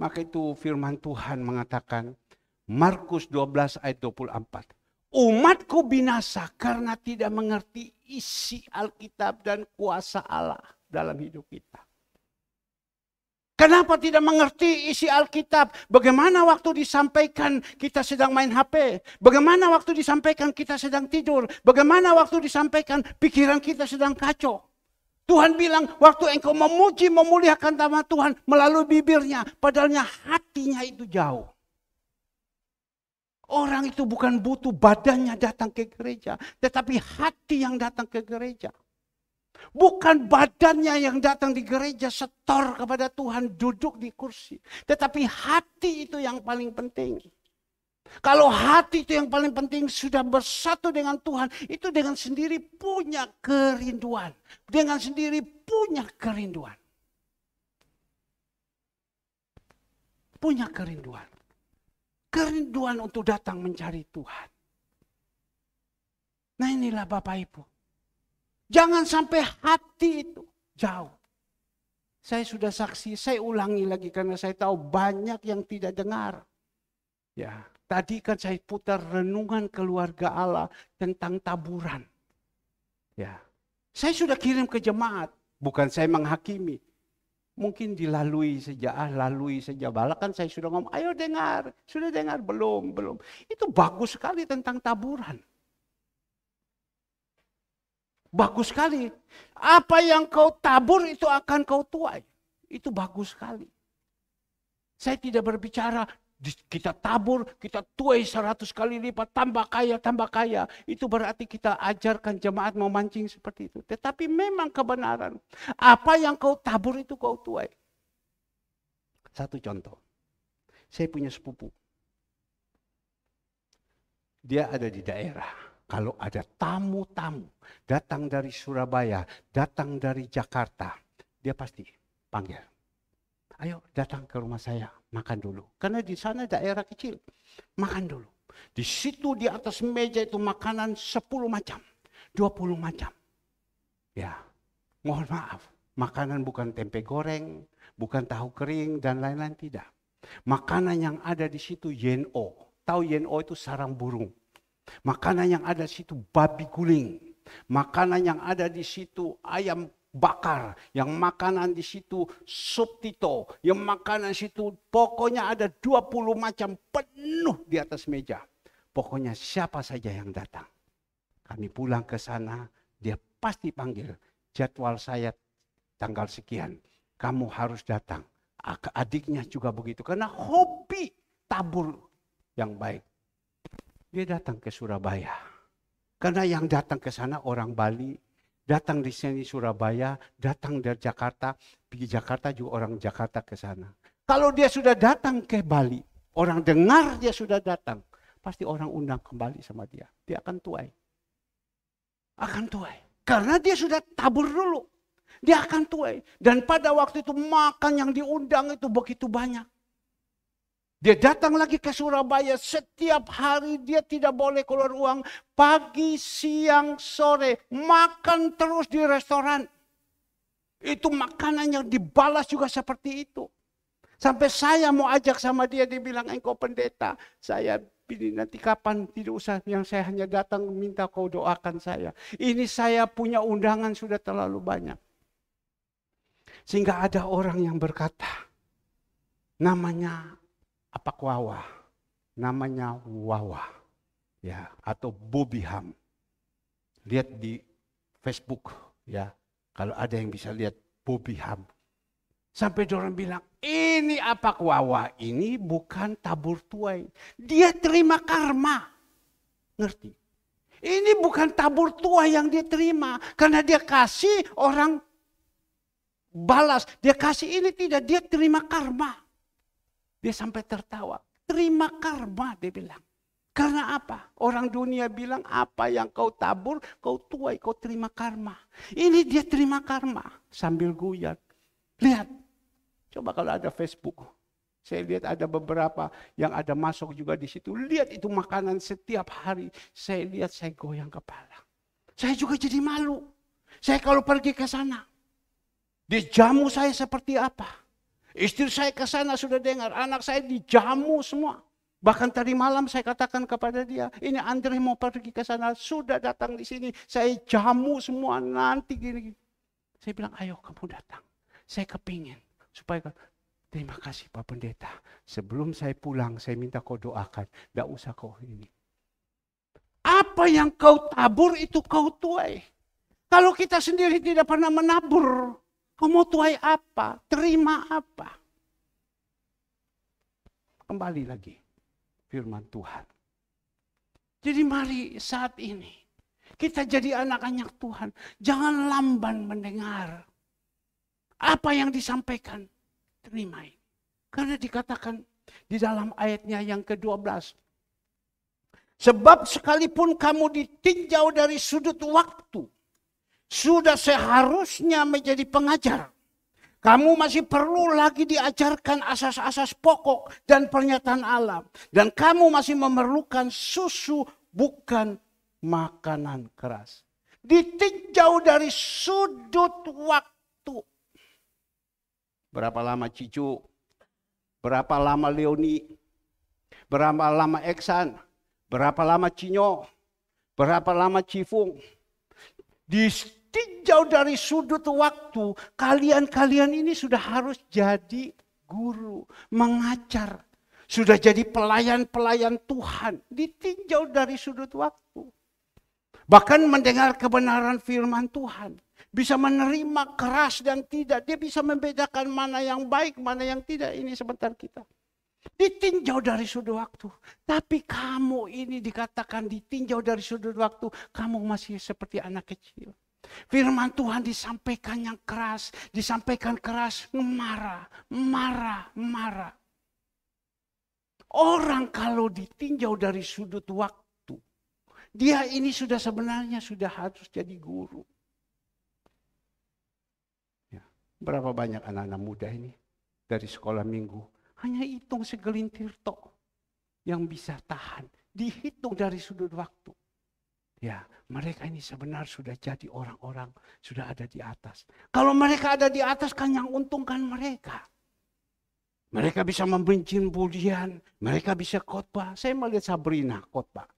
Speaker 1: Maka itu firman Tuhan mengatakan, Markus 12 ayat 24. Umatku binasa karena tidak mengerti isi Alkitab dan kuasa Allah dalam hidup kita. Kenapa tidak mengerti isi Alkitab? Bagaimana waktu disampaikan kita sedang main HP? Bagaimana waktu disampaikan kita sedang tidur? Bagaimana waktu disampaikan pikiran kita sedang kacau? Tuhan bilang waktu engkau memuji, memuliakan nama Tuhan melalui bibirnya. Padahalnya hatinya itu jauh. Orang itu bukan butuh badannya datang ke gereja. Tetapi hati yang datang ke gereja. Bukan badannya yang datang di gereja setor kepada Tuhan duduk di kursi. Tetapi hati itu yang paling penting. Kalau hati itu yang paling penting sudah bersatu dengan Tuhan. Itu dengan sendiri punya kerinduan. Dengan sendiri punya kerinduan. Punya kerinduan. Kerinduan untuk datang mencari Tuhan. Nah inilah Bapak Ibu. Jangan sampai hati itu jauh. Saya sudah saksi, saya ulangi lagi karena saya tahu banyak yang tidak dengar. Ya, tadi kan saya putar renungan keluarga Allah tentang taburan. Ya, saya sudah kirim ke jemaat, bukan saya menghakimi. Mungkin dilalui saja, lalui saja. Bahkan saya sudah ngomong, ayo dengar, sudah dengar belum? Itu bagus sekali tentang taburan. Bagus sekali. Apa yang kau tabur itu akan kau tuai. Itu bagus sekali. Saya tidak berbicara kita tabur, kita tuai 100 kali lipat, tambah kaya. Itu berarti kita ajarkan jemaat memancing seperti itu. Tetapi memang kebenaran. Apa yang kau tabur itu kau tuai. Satu contoh. Saya punya sepupu. Dia ada di daerah. kalau ada tamu-tamu datang dari Surabaya, datang dari Jakarta, dia pasti panggil. Ayo datang ke rumah saya, makan dulu. Karena di sana daerah kecil, makan dulu. Di situ di atas meja itu makanan 10 macam, 20 macam. Ya, mohon maaf, makanan bukan tempe goreng, bukan tahu kering dan lain-lain, tidak. Makanan yang ada di situ YNO. Tahu YNO itu sarang burung. Makanan yang ada di situ babi guling. Makanan yang ada di situ ayam bakar. Yang makanan di situ sup tito. Yang makanan di situ pokoknya ada 20 macam penuh di atas meja. Pokoknya siapa saja yang datang. Kami pulang ke sana, dia pasti panggil. Jadwal saya tanggal sekian. Kamu harus datang. Adiknya juga begitu. Karena hobi tabur yang baik. Dia datang ke Surabaya. Karena yang datang ke sana orang Bali, datang di sini Surabaya, datang dari Jakarta, pergi Jakarta juga orang Jakarta ke sana. Kalau dia sudah datang ke Bali, orang dengar dia sudah datang, pasti orang undang kembali sama dia. Dia akan tuai. Akan tuai. Karena dia sudah tabur dulu. Dia akan tuai. Dan pada waktu itu makan yang diundang itu begitu banyak. Dia datang lagi ke Surabaya, setiap hari dia tidak boleh keluar uang. Pagi, siang, sore, makan terus di restoran. Itu makanan yang dibalas juga seperti itu. Sampai saya mau ajak sama dia, dia bilang, engkau pendeta, saya pilih nanti kapan, tidak usah, yang saya hanya datang minta kau doakan saya. Ini saya punya undangan sudah terlalu banyak. Sehingga ada orang yang berkata, namanya Apak Wawa, namanya Wawa, ya, atau Bobby Ham. Lihat di Facebook, ya, kalau ada yang bisa lihat Bobby Ham. Sampai orang bilang, ini Apak Wawa, ini bukan tabur tuai. Dia terima karma. Ngerti? Ini bukan tabur tuai yang dia terima. Karena dia kasih orang balas. Dia kasih ini tidak, dia terima karma. Dia sampai tertawa. Terima karma, dia bilang. Karena apa? Orang dunia bilang, apa yang kau tabur, kau tuai, kau terima karma. Ini dia terima karma. Sambil guyon. Lihat. Coba kalau ada Facebook. Saya lihat ada beberapa yang ada masuk juga di situ. Lihat itu makanan setiap hari. Saya lihat, saya goyang kepala. Saya juga jadi malu. Saya kalau pergi ke sana. Dijamu saya seperti apa? Istri saya ke sana sudah dengar, anak saya dijamu semua. Bahkan tadi malam saya katakan kepada dia, ini Andre mau pergi ke sana, sudah datang di sini, saya jamu semua nanti gini. Saya bilang, ayo kamu datang. Saya kepingin supaya terima kasih Pak Pendeta. Sebelum saya pulang, saya minta kau doakan, tidak usah kau ini. Apa yang kau tabur itu kau tuai. Kalau kita sendiri tidak pernah menabur, kau mau tuai apa? Terima apa? Kembali lagi firman Tuhan. Jadi mari saat ini kita jadi anak-anak Tuhan. Jangan lamban mendengar apa yang disampaikan. Terima ini. Karena dikatakan di dalam ayatnya yang ke-12. Sebab sekalipun kamu ditinjau dari sudut waktu, sudah seharusnya menjadi pengajar. Kamu masih perlu lagi diajarkan asas-asas pokok dan pernyataan Allah. Dan kamu masih memerlukan susu, bukan makanan keras. Ditinjau dari sudut waktu. Berapa lama Cicu? Berapa lama Leoni? Berapa lama Eksan? Berapa lama Cinyo? Berapa lama Cifung? Ditinjau dari sudut waktu, kalian ini sudah harus jadi guru, mengajar. Sudah jadi pelayan-pelayan Tuhan. Ditinjau dari sudut waktu. Bahkan mendengar kebenaran firman Tuhan. Bisa menerima keras dan tidak. Dia bisa membedakan mana yang baik, mana yang tidak. Ini sebentar kita. Ditinjau dari sudut waktu. Tapi kamu ini dikatakan ditinjau dari sudut waktu. Kamu masih seperti anak kecil. Firman Tuhan disampaikan yang keras. Disampaikan keras, marah. Orang kalau ditinjau dari sudut waktu. Dia ini sebenarnya sudah harus jadi guru. Ya. Berapa banyak anak-anak muda ini dari sekolah minggu hanya hitung segelintir tok yang bisa tahan. Dihitung dari sudut waktu. Ya, mereka ini sebenarnya sudah jadi orang-orang, sudah ada di atas. Kalau mereka ada di atas kan yang untungkan mereka. Mereka bisa membenci pujian, mereka bisa khotbah. Saya melihat Sabrina khotbah.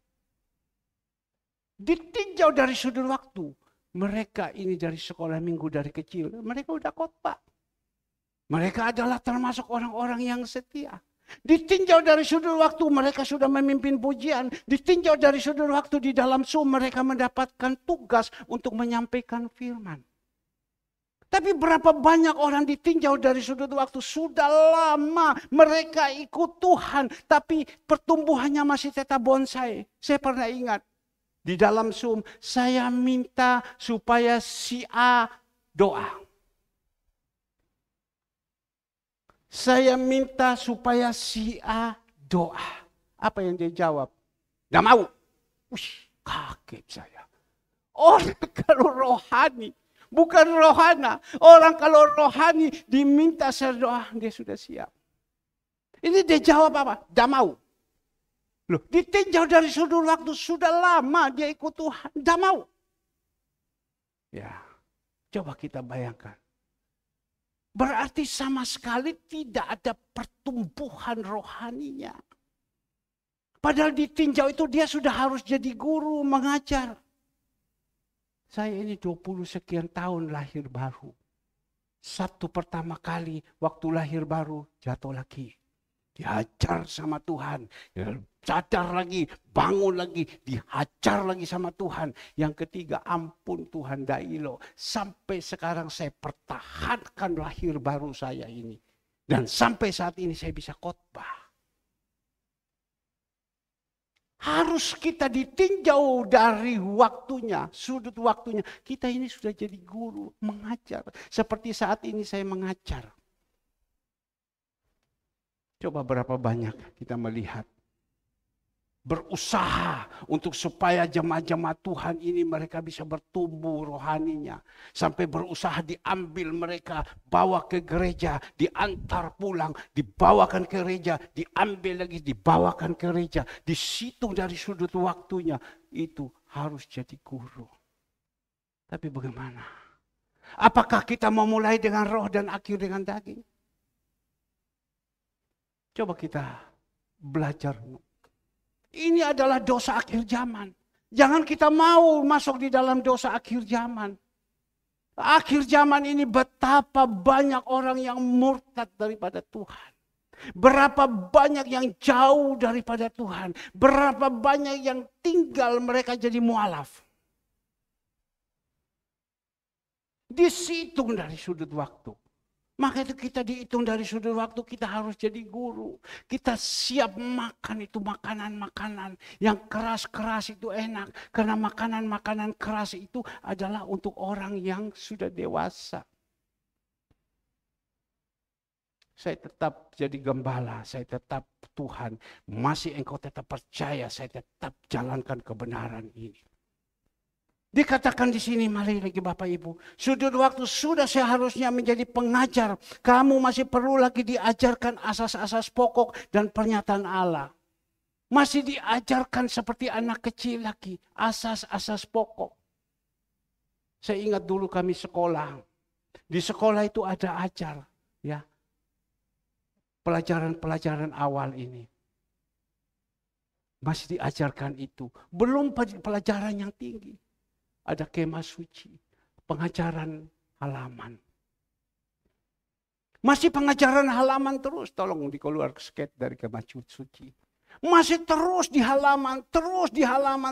Speaker 1: Ditinjau dari sudut waktu. Mereka ini dari sekolah minggu dari kecil, mereka udah khotbah. Mereka adalah termasuk orang-orang yang setia. Ditinjau dari sudut waktu mereka sudah memimpin pujian. Ditinjau dari sudut waktu di dalam Zoom mereka mendapatkan tugas untuk menyampaikan firman. Tapi berapa banyak orang ditinjau dari sudut waktu sudah lama mereka ikut Tuhan. Tapi pertumbuhannya masih tetap bonsai. Saya pernah ingat di dalam Zoom saya minta supaya si A doa. Saya minta supaya si A doa. Apa yang dia jawab? Gak mau. Kaget saya. Orang kalau rohani, bukan rohana. Orang kalau rohani diminta doa, dia sudah siap. Ini dia jawab apa? Gak mau. Loh, ditinjau dari sudut waktu sudah lama dia ikut Tuhan. Gak mau. Ya, coba kita bayangkan. Berarti sama sekali tidak ada pertumbuhan rohaninya. Padahal ditinjau itu dia sudah harus jadi guru, mengajar. Saya ini 20 sekian tahun lahir baru. Sabtu pertama kali waktu lahir baru jatuh lagi. Dihajar sama Tuhan. Sadar lagi, bangun lagi, dihajar lagi sama Tuhan. Yang ketiga, ampun Tuhan Dailo. Sampai sekarang saya pertahankan lahir baru saya ini. Dan sampai saat ini saya bisa khotbah. Harus kita ditinjau dari waktunya, sudut waktunya. Kita ini sudah jadi guru, mengajar. Seperti saat ini saya mengajar. Coba berapa banyak kita melihat. Berusaha untuk supaya jemaat-jemaat Tuhan ini mereka bisa bertumbuh rohaninya. Sampai berusaha diambil mereka, bawa ke gereja, diantar pulang, dibawakan ke gereja, diambil lagi, dibawakan ke gereja. Disitung dari sudut waktunya, itu harus jadi guru. Tapi bagaimana? Apakah kita memulai dengan roh dan akhir dengan daging? Coba kita belajar. Ini adalah dosa akhir zaman. Jangan kita mau masuk di dalam dosa akhir zaman. Akhir zaman ini betapa banyak orang yang murtad daripada Tuhan. Berapa banyak yang jauh daripada Tuhan. Berapa banyak yang tinggal mereka jadi mualaf. Dihitung dari sudut waktu. Maka itu kita dihitung dari sudut waktu kita harus jadi guru. Kita siap makan itu makanan-makanan yang keras-keras itu enak. Karena makanan-makanan keras itu adalah untuk orang yang sudah dewasa. Saya tetap jadi gembala, saya tetap Tuhan. Masih engkau tetap percaya, saya tetap jalankan kebenaran ini. Dikatakan di sini, mari lagi Bapak Ibu. Sudut waktu sudah seharusnya menjadi pengajar. Kamu masih perlu lagi diajarkan asas-asas pokok dan pernyataan Allah. Masih diajarkan seperti anak kecil lagi. Asas-asas pokok. Saya ingat dulu kami sekolah. Di sekolah itu ada ajar. Ya, pelajaran-pelajaran awal ini. Masih diajarkan itu. Belum pelajaran yang tinggi. Ada kemah suci, pengajaran halaman. Masih pengajaran halaman terus, tolong dikeluar skate dari kemah suci. Masih terus di halaman,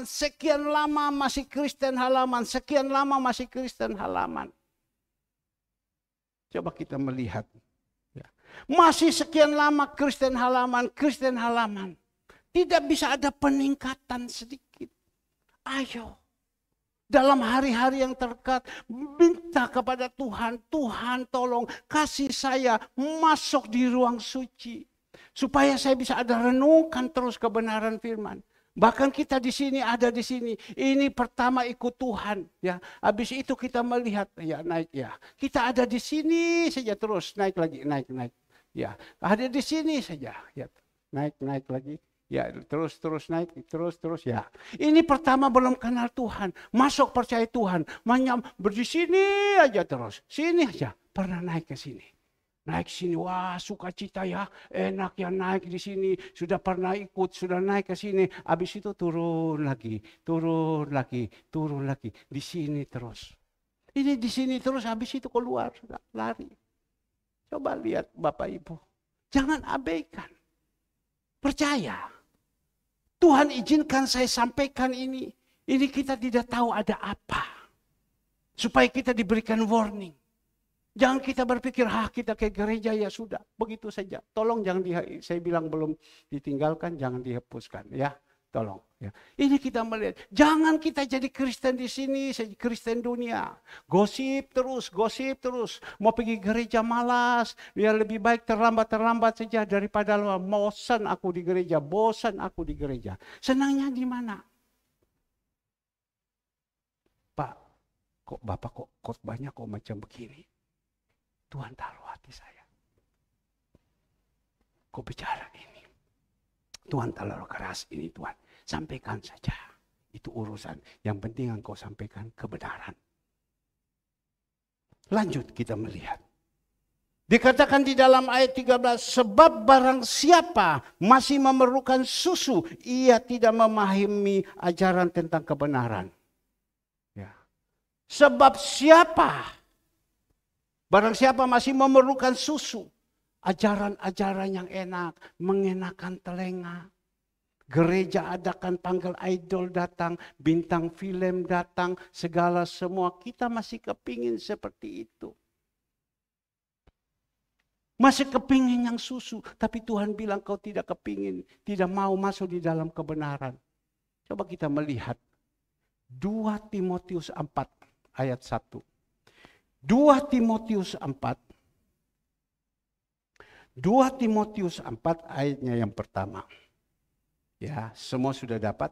Speaker 1: sekian lama masih Kristen halaman, sekian lama masih Kristen halaman. Coba kita melihat. Masih sekian lama Kristen halaman. Tidak bisa ada peningkatan sedikit. Ayo. Dalam hari-hari yang terdekat, minta kepada Tuhan, Tuhan tolong kasih saya masuk di ruang suci. Supaya saya bisa ada renungkan terus kebenaran firman. Bahkan kita di sini ada di sini. Ini pertama ikut Tuhan, ya. Habis itu kita melihat ya naik ya. Kita ada di sini saja terus naik lagi, naik. Ya, ada di sini saja, ya. Naik lagi. Ya, terus naik, terus ya. Ini pertama belum kenal Tuhan, masuk percaya Tuhan, di sini aja terus. Sini aja, pernah naik ke sini. Naik sini, wah sukacita ya, enak ya naik di sini. Sudah pernah ikut, sudah naik ke sini. Habis itu turun lagi. Di sini terus. Ini di sini terus, habis itu keluar, lari. Coba lihat Bapak Ibu. Jangan abaikan. Percaya. Tuhan izinkan saya sampaikan ini. Ini kita tidak tahu ada apa. Supaya kita diberikan warning. Jangan kita berpikir, kita ke gereja ya sudah. Begitu saja. Tolong jangan, saya bilang belum ditinggalkan, jangan dihapuskan. Ya, tolong. Ya. Ini kita melihat. Jangan kita jadi Kristen di sini, Kristen dunia. Gosip terus. Mau pergi gereja malas. Ya lebih baik terlambat saja daripada bosan aku di gereja. Senangnya di mana? Pak, kok Bapak kok khotbahnya kok macam begini? Tuhan taruh hati saya. Kok bicara ini? Tuhan taruh keras ini Tuhan. Sampaikan saja. Itu urusan. Yang penting engkau sampaikan kebenaran. Lanjut kita melihat. Dikatakan di dalam ayat 13. Sebab barang siapa masih memerlukan susu. Ia tidak memahami ajaran tentang kebenaran. Ya. Sebab siapa. Barang siapa masih memerlukan susu, ajaran-ajaran yang enak, mengenakan telinga. Gereja adakan panggil idol datang, bintang film datang, segala semua. Kita masih kepingin seperti itu. Masih kepingin yang susu, tapi Tuhan bilang kau tidak kepingin, tidak mau masuk di dalam kebenaran. Coba kita melihat 2 Timotius 4 ayat 1. 2 Timotius 4 ayatnya yang pertama. Ya, semua sudah dapat.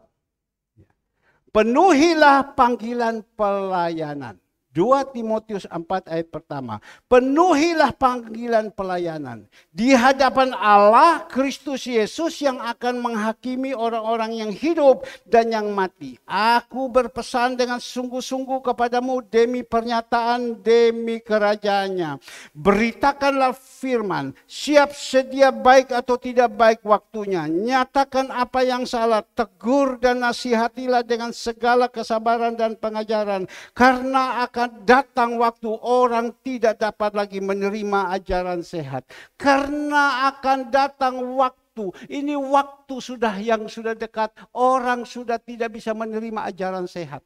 Speaker 1: Penuhilah panggilan pelayanan. 2 Timotius 4 ayat pertama. Penuhilah panggilan pelayanan. Di hadapan Allah Kristus Yesus yang akan menghakimi orang-orang yang hidup dan yang mati. Aku berpesan dengan sungguh-sungguh kepadamu demi pernyataan, demi kerajaannya. Beritakanlah firman. Siap sedia baik atau tidak baik waktunya. Nyatakan apa yang salah. Tegur dan nasihatilah dengan segala kesabaran dan pengajaran. Karena akan datang waktu orang tidak dapat lagi menerima ajaran sehat. Karena akan datang waktu, ini waktu yang sudah dekat, orang sudah tidak bisa menerima ajaran sehat.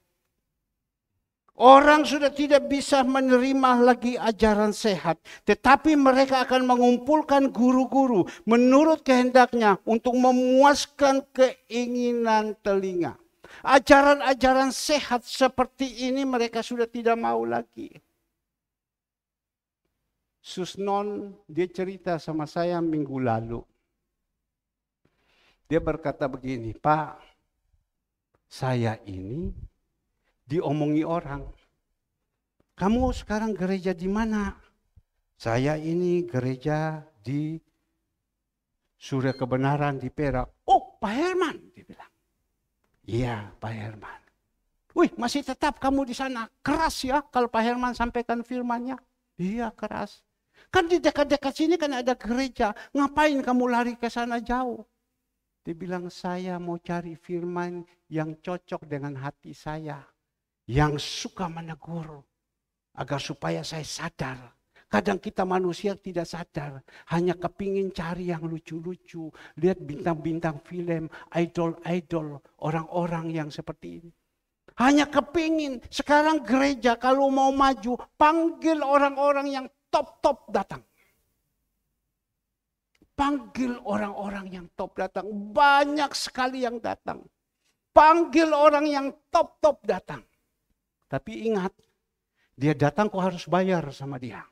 Speaker 1: Orang sudah tidak bisa menerima lagi ajaran sehat. Tetapi mereka akan mengumpulkan guru-guru menurut kehendaknya untuk memuaskan keinginan telinga. Ajaran-ajaran sehat seperti ini mereka sudah tidak mau lagi. Susnon, dia cerita sama saya minggu lalu. Dia berkata begini, Pak, saya ini diomongi orang. Kamu sekarang gereja di mana? Saya ini gereja di Surya Kebenaran di Perak. Oh, Pak Herman, dia bilang. Iya, Pak Herman. Wih, masih tetap kamu di sana. Keras ya kalau Pak Herman sampaikan firman-Nya. Iya, keras. Kan di dekat-dekat sini kan ada gereja. Ngapain kamu lari ke sana jauh? Dia bilang, saya mau cari firman yang cocok dengan hati saya. Yang suka menegur. Agar supaya saya sadar. Kadang kita manusia tidak sadar. Hanya kepingin cari yang lucu-lucu. Lihat bintang-bintang film, idol-idol, orang-orang yang seperti ini. Hanya kepingin. Sekarang gereja kalau mau maju, panggil orang-orang yang top-top datang. Panggil orang-orang yang top datang. Banyak sekali yang datang. Panggil orang yang top-top datang. Tapi ingat, dia datang kok harus bayar sama dia.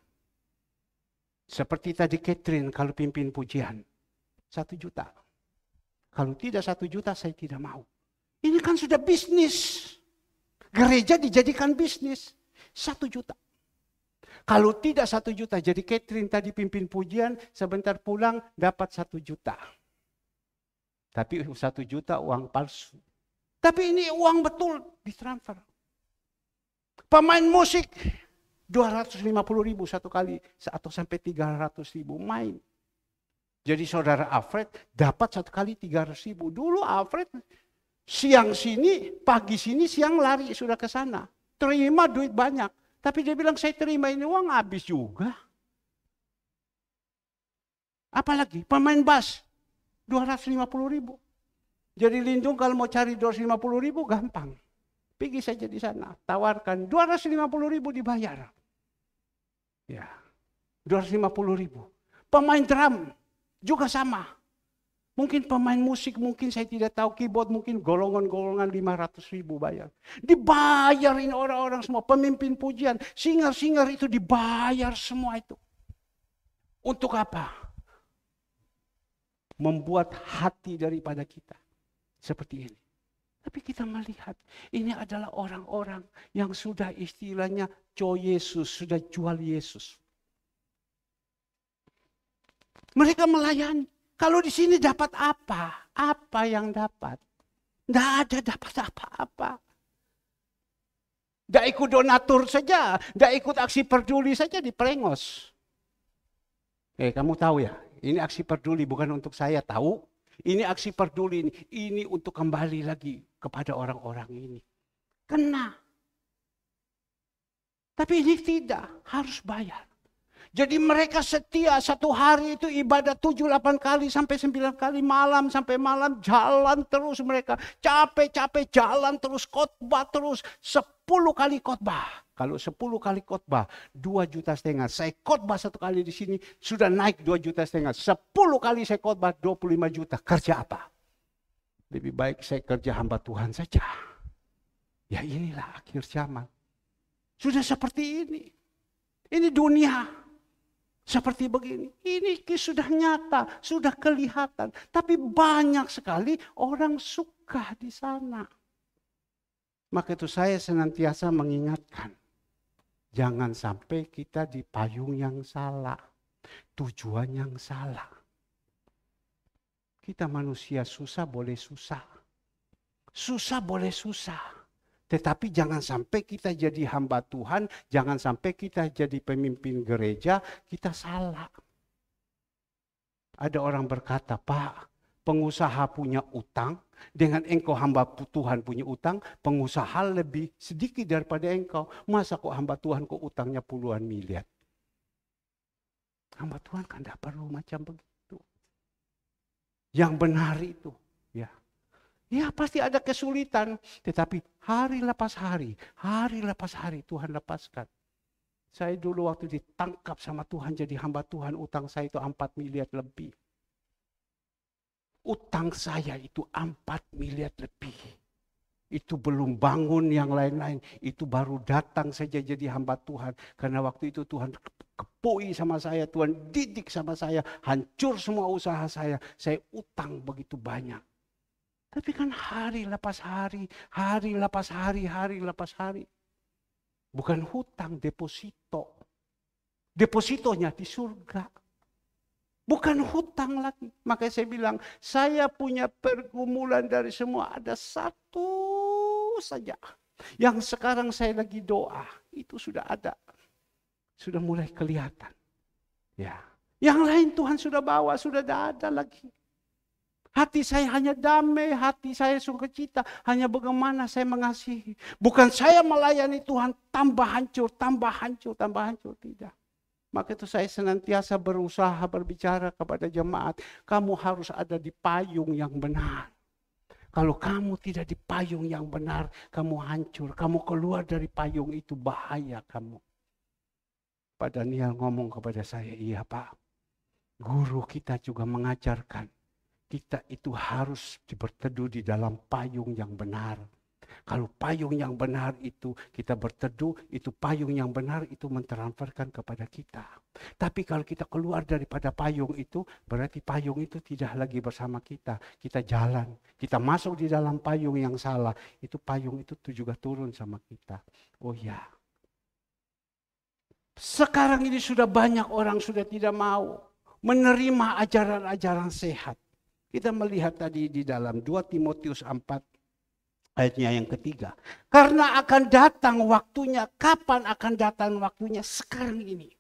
Speaker 1: Seperti tadi Catherine kalau pimpin pujian. 1 juta. Kalau tidak 1 juta saya tidak mau. Ini kan sudah bisnis. Gereja dijadikan bisnis. 1 juta. Kalau tidak 1 juta, jadi Catherine tadi pimpin pujian, sebentar pulang dapat 1 juta. Tapi 1 juta uang palsu. Tapi ini uang betul ditransfer. Pemain musik 250.000 satu kali atau sampai 300.000 main. Jadi saudara Alfred dapat satu kali 300.000. Dulu Alfred siang sini, pagi sini, siang lari sudah ke sana. Terima duit banyak. Tapi dia bilang saya terima ini uang habis juga. Apalagi pemain bass 250.000. Jadi Lindung kalau mau cari 250.000 gampang. Pergi saja di sana, tawarkan 250.000 dibayar. Ya, 250.000. Pemain drum juga sama. Mungkin pemain musik, mungkin saya tidak tahu, keyboard mungkin golongan-golongan 500.000 bayar. Dibayarin orang-orang semua, pemimpin pujian, singer-singer itu dibayar semua itu. Untuk apa? Membuat hati daripada kita seperti ini. Tapi kita melihat ini adalah orang-orang yang sudah istilahnya Yesus, sudah jual Yesus. Mereka melayani. Kalau di sini dapat apa? Apa yang dapat? Tidak ada dapat apa-apa. Tidak ikut donatur saja, tidak ikut aksi peduli saja diperengos. Kamu tahu ya, ini aksi peduli bukan untuk saya tahu. Ini aksi peduli ini untuk kembali lagi kepada orang-orang ini. Kena. Tapi ini tidak, harus bayar. Jadi mereka setia satu hari itu ibadah 7-8 kali sampai 9 kali malam sampai malam jalan terus mereka. Capek-capek jalan terus khotbah terus 10 kali khotbah. Kalau 10 kali khotbah 2,5 juta. Saya khotbah 1 kali di sini sudah naik 2,5 juta. 10 kali saya khotbah 25 juta. Kerja apa? Lebih baik saya kerja hamba Tuhan saja. Ya inilah akhir zaman. Sudah seperti ini. Ini dunia. Seperti begini, ini sudah nyata, sudah kelihatan. Tapi banyak sekali orang suka di sana. Maka itu saya senantiasa mengingatkan. Jangan sampai kita di payung yang salah. Tujuan yang salah. Kita manusia susah boleh susah. Susah boleh susah. Tetapi jangan sampai kita jadi hamba Tuhan, jangan sampai kita jadi pemimpin gereja, kita salah. Ada orang berkata, Pak, pengusaha punya utang, dengan engkau hamba Tuhan punya utang, pengusaha lebih sedikit daripada engkau. Masa kok hamba Tuhan kok utangnya puluhan miliar? Hamba Tuhan kan tidak perlu macam begitu. Yang benar itu, ya. Ya pasti ada kesulitan, tetapi hari lepas hari Tuhan lepaskan. Saya dulu waktu ditangkap sama Tuhan jadi hamba Tuhan, utang saya itu 4 miliar lebih. Utang saya itu 4 miliar lebih. Itu belum bangun yang lain-lain, itu baru datang saja jadi hamba Tuhan. Karena waktu itu Tuhan kepui sama saya, Tuhan didik sama saya, hancur semua usaha saya utang begitu banyak. Tapi kan hari lepas hari lepas hari. Bukan hutang, deposito. Depositonya di surga. Bukan hutang lagi. Makanya saya bilang, saya punya pergumulan dari semua. Ada satu saja. Yang sekarang saya lagi doa. Itu sudah ada. Sudah mulai kelihatan. Ya. Yang lain Tuhan sudah bawa, sudah tidak ada lagi. Hati saya hanya damai, hati saya sukacita. Hanya bagaimana saya mengasihi. Bukan saya melayani Tuhan tambah hancur. Tidak. Maka itu saya senantiasa berusaha berbicara kepada jemaat. Kamu harus ada di payung yang benar. Kalau kamu tidak di payung yang benar, kamu hancur. Kamu keluar dari payung itu, bahaya kamu. Pak Daniel ngomong kepada saya, iya Pak. Guru kita juga mengajarkan. Kita itu harus berteduh di dalam payung yang benar. Kalau payung yang benar itu kita berteduh, itu payung yang benar itu mentransferkan kepada kita. Tapi kalau kita keluar daripada payung itu, berarti payung itu tidak lagi bersama kita. Kita jalan, kita masuk di dalam payung yang salah, itu payung itu juga turun sama kita. Oh ya. Sekarang ini sudah banyak orang sudah tidak mau menerima ajaran-ajaran sehat. Kita melihat tadi di dalam 2 Timotius 4 ayatnya yang ketiga. Karena akan datang waktunya, kapan akan datang waktunya? Sekarang ini.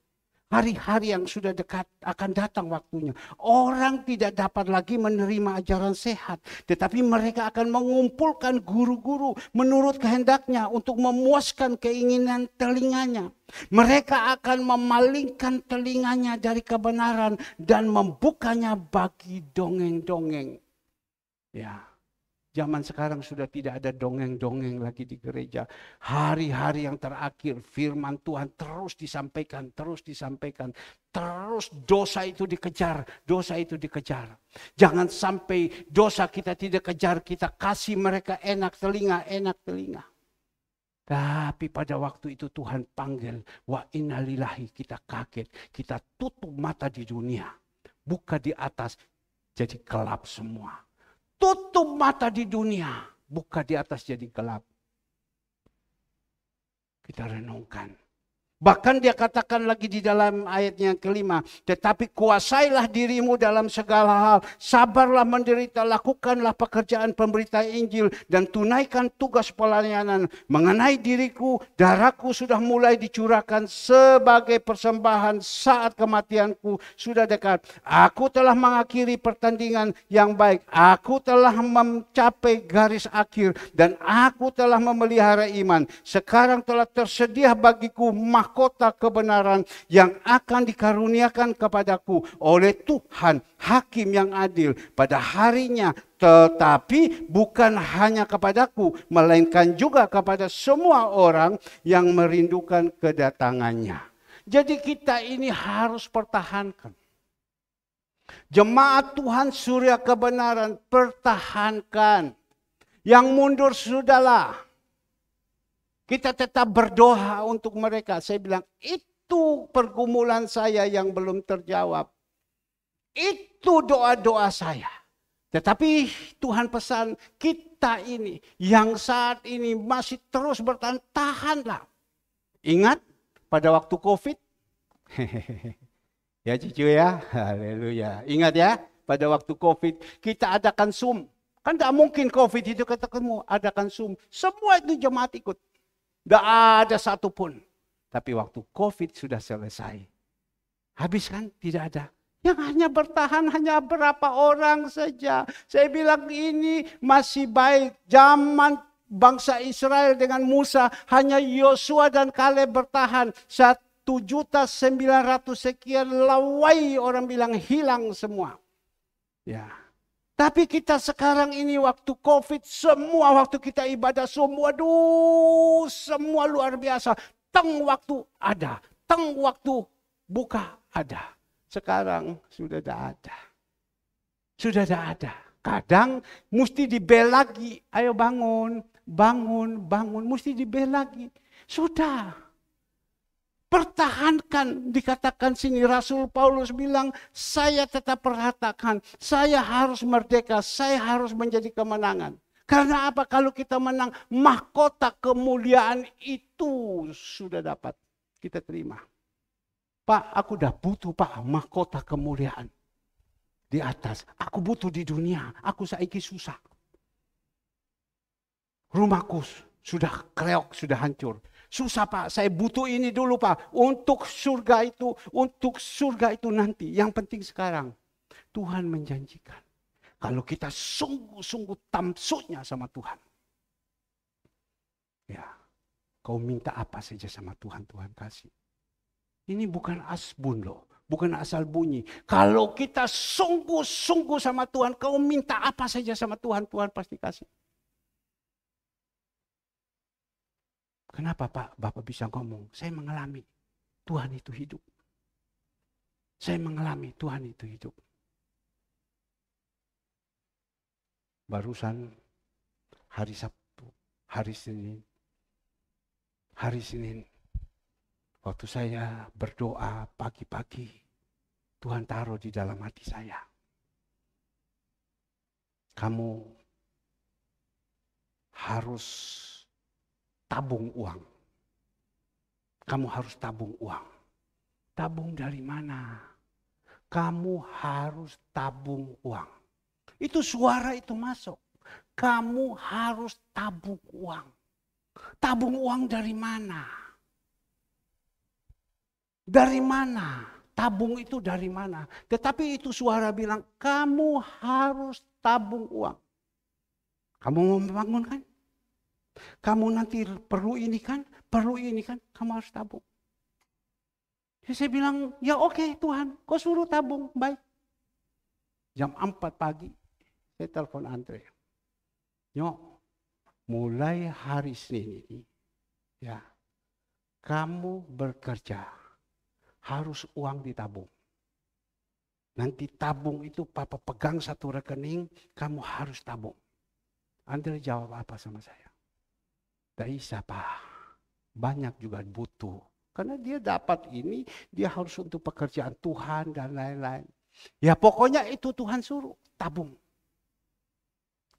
Speaker 1: Hari-hari yang sudah dekat akan datang waktunya. Orang tidak dapat lagi menerima ajaran sehat. Tetapi mereka akan mengumpulkan guru-guru menurut kehendaknya untuk memuaskan keinginan telinganya. Mereka akan memalingkan telinganya dari kebenaran dan membukanya bagi dongeng-dongeng. Ya. Zaman sekarang sudah tidak ada dongeng-dongeng lagi di gereja. Hari-hari yang terakhir firman Tuhan terus disampaikan, terus disampaikan. Terus dosa itu dikejar, dosa itu dikejar. Jangan sampai dosa kita tidak kejar, kita kasih mereka enak telinga, enak telinga. Tapi pada waktu itu Tuhan panggil, wa innalillahi, kita kaget. Kita tutup mata di dunia, buka di atas, jadi gelap semua. Tutup mata di dunia, buka di atas jadi gelap. Kita renungkan. Bahkan dia katakan lagi di dalam ayatnya kelima, tetapi kuasailah dirimu dalam segala hal, sabarlah menderita, lakukanlah pekerjaan pemberita Injil, dan tunaikan tugas pelayanan. Mengenai diriku, darahku sudah mulai dicurahkan sebagai persembahan saat kematianku sudah dekat. Aku telah mengakhiri pertandingan yang baik, aku telah mencapai garis akhir, dan aku telah memelihara iman. Sekarang telah tersedia bagiku mahkota kebenaran yang akan dikaruniakan kepadaku oleh Tuhan, Hakim yang adil pada harinya. Tetapi bukan hanya kepadaku, melainkan juga kepada semua orang yang merindukan kedatangannya. Jadi kita ini harus pertahankan. Jemaat Tuhan Surya Kebenaran, pertahankan. Yang mundur sudahlah. Kita tetap berdoa untuk mereka. Saya bilang, itu pergumulan saya yang belum terjawab. Itu doa-doa saya. Tetapi Tuhan pesan, kita ini yang saat ini masih terus bertahan, tahanlah. Ingat pada waktu COVID? Ya cucu ya, haleluya. Ingat ya, pada waktu COVID kita adakan Zoom. Kan tidak mungkin COVID itu ketemu, adakan Zoom. Semua itu jemaat ikut. Tidak ada satupun. Tapi waktu COVID sudah selesai. Habis kan? Tidak ada. Yang hanya bertahan hanya berapa orang saja. Saya bilang ini masih baik. Zaman bangsa Israel dengan Musa, hanya Yosua dan Kaleb bertahan. 1.900.000 sekian lawai, orang bilang hilang semua. Ya. Tapi kita sekarang ini waktu COVID, semua waktu kita ibadah, semua luar biasa. Teng waktu ada, teng waktu buka ada. Sekarang sudah tidak ada. Sudah tidak ada. Kadang mesti dibel lagi. Ayo bangun, bangun, bangun. Mesti dibel lagi. Sudah. Pertahankan, dikatakan sini Rasul Paulus bilang, saya tetap perhatikan, saya harus merdeka, saya harus menjadi kemenangan. Karena apa? Kalau kita menang, mahkota kemuliaan itu sudah dapat kita terima. Pak, aku udah butuh Pak, mahkota kemuliaan di atas. Aku butuh di dunia, aku saiki susah. Rumahku sudah kreok, sudah hancur. Susah Pak, saya butuh ini dulu Pak. Untuk surga itu nanti. Yang penting sekarang. Tuhan menjanjikan. Kalau kita sungguh-sungguh tamsunya sama Tuhan. Ya, kau minta apa saja sama Tuhan, Tuhan kasih. Ini bukan asbun loh. Bukan asal bunyi. Kalau kita sungguh-sungguh sama Tuhan, kau minta apa saja sama Tuhan, Tuhan pasti kasih. Kenapa Pak, Bapak bisa ngomong? Saya mengalami Tuhan itu hidup. Saya mengalami Tuhan itu hidup. Barusan hari Sabtu, Hari Senin, waktu saya berdoa pagi-pagi, Tuhan taruh di dalam hati saya. Kamu harus tabung uang. Kamu harus tabung uang. Tabung dari mana? Kamu harus tabung uang. Itu suara itu masuk. Kamu harus tabung uang. Tabung uang dari mana? Dari mana? Tabung itu dari mana? Tetapi itu suara bilang, kamu harus tabung uang. Kamu mau membangun kan? Kamu nanti perlu ini kan? Kamu harus tabung. Jadi saya bilang, ya oke Tuhan, kau suruh tabung, baik. Jam 4 pagi, saya telepon Andre. Nyok, mulai hari Senin ini, ya, kamu bekerja, harus uang ditabung. Nanti tabung itu papa pegang satu rekening, kamu harus tabung. Andre jawab apa sama saya? Tak bisa Pak, banyak juga butuh. Karena dia dapat ini, dia harus untuk pekerjaan Tuhan dan lain-lain. Ya pokoknya itu Tuhan suruh, tabung.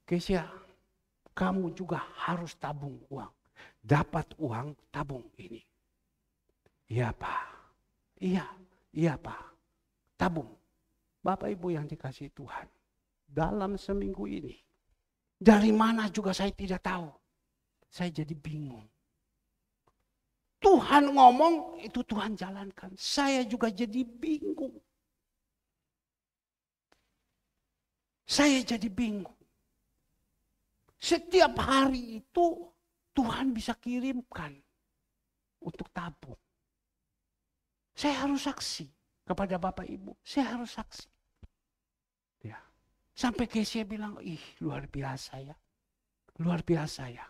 Speaker 1: Kesia, kamu juga harus tabung uang. Dapat uang, tabung ini. Iya Pak, iya Pak, tabung. Bapak Ibu yang dikasihi Tuhan, dalam seminggu ini, dari mana juga saya tidak tahu. Saya jadi bingung. Tuhan ngomong, itu Tuhan jalankan. Saya juga jadi bingung. Saya jadi bingung. Setiap hari itu Tuhan bisa kirimkan untuk tabung. Saya harus saksi kepada Bapak Ibu. Saya harus saksi. Ya. Sampai Kesia bilang, luar biasa ya. Luar biasa ya.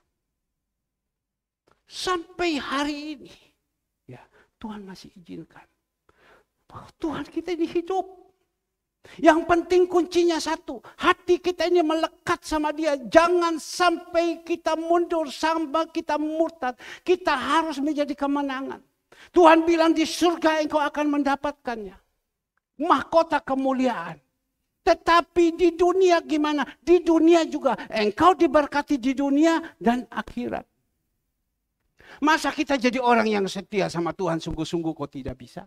Speaker 1: Sampai hari ini, ya Tuhan masih izinkan. Tuhan kita ini hidup. Yang penting kuncinya satu, hati kita ini melekat sama Dia. Jangan sampai kita mundur, sampai kita murtad. Kita harus menjadi kemenangan. Tuhan bilang di surga engkau akan mendapatkannya. Mahkota kemuliaan. Tetapi di dunia gimana? Di dunia juga engkau diberkati di dunia dan akhirat. Masa kita jadi orang yang setia sama Tuhan sungguh-sungguh kok tidak bisa?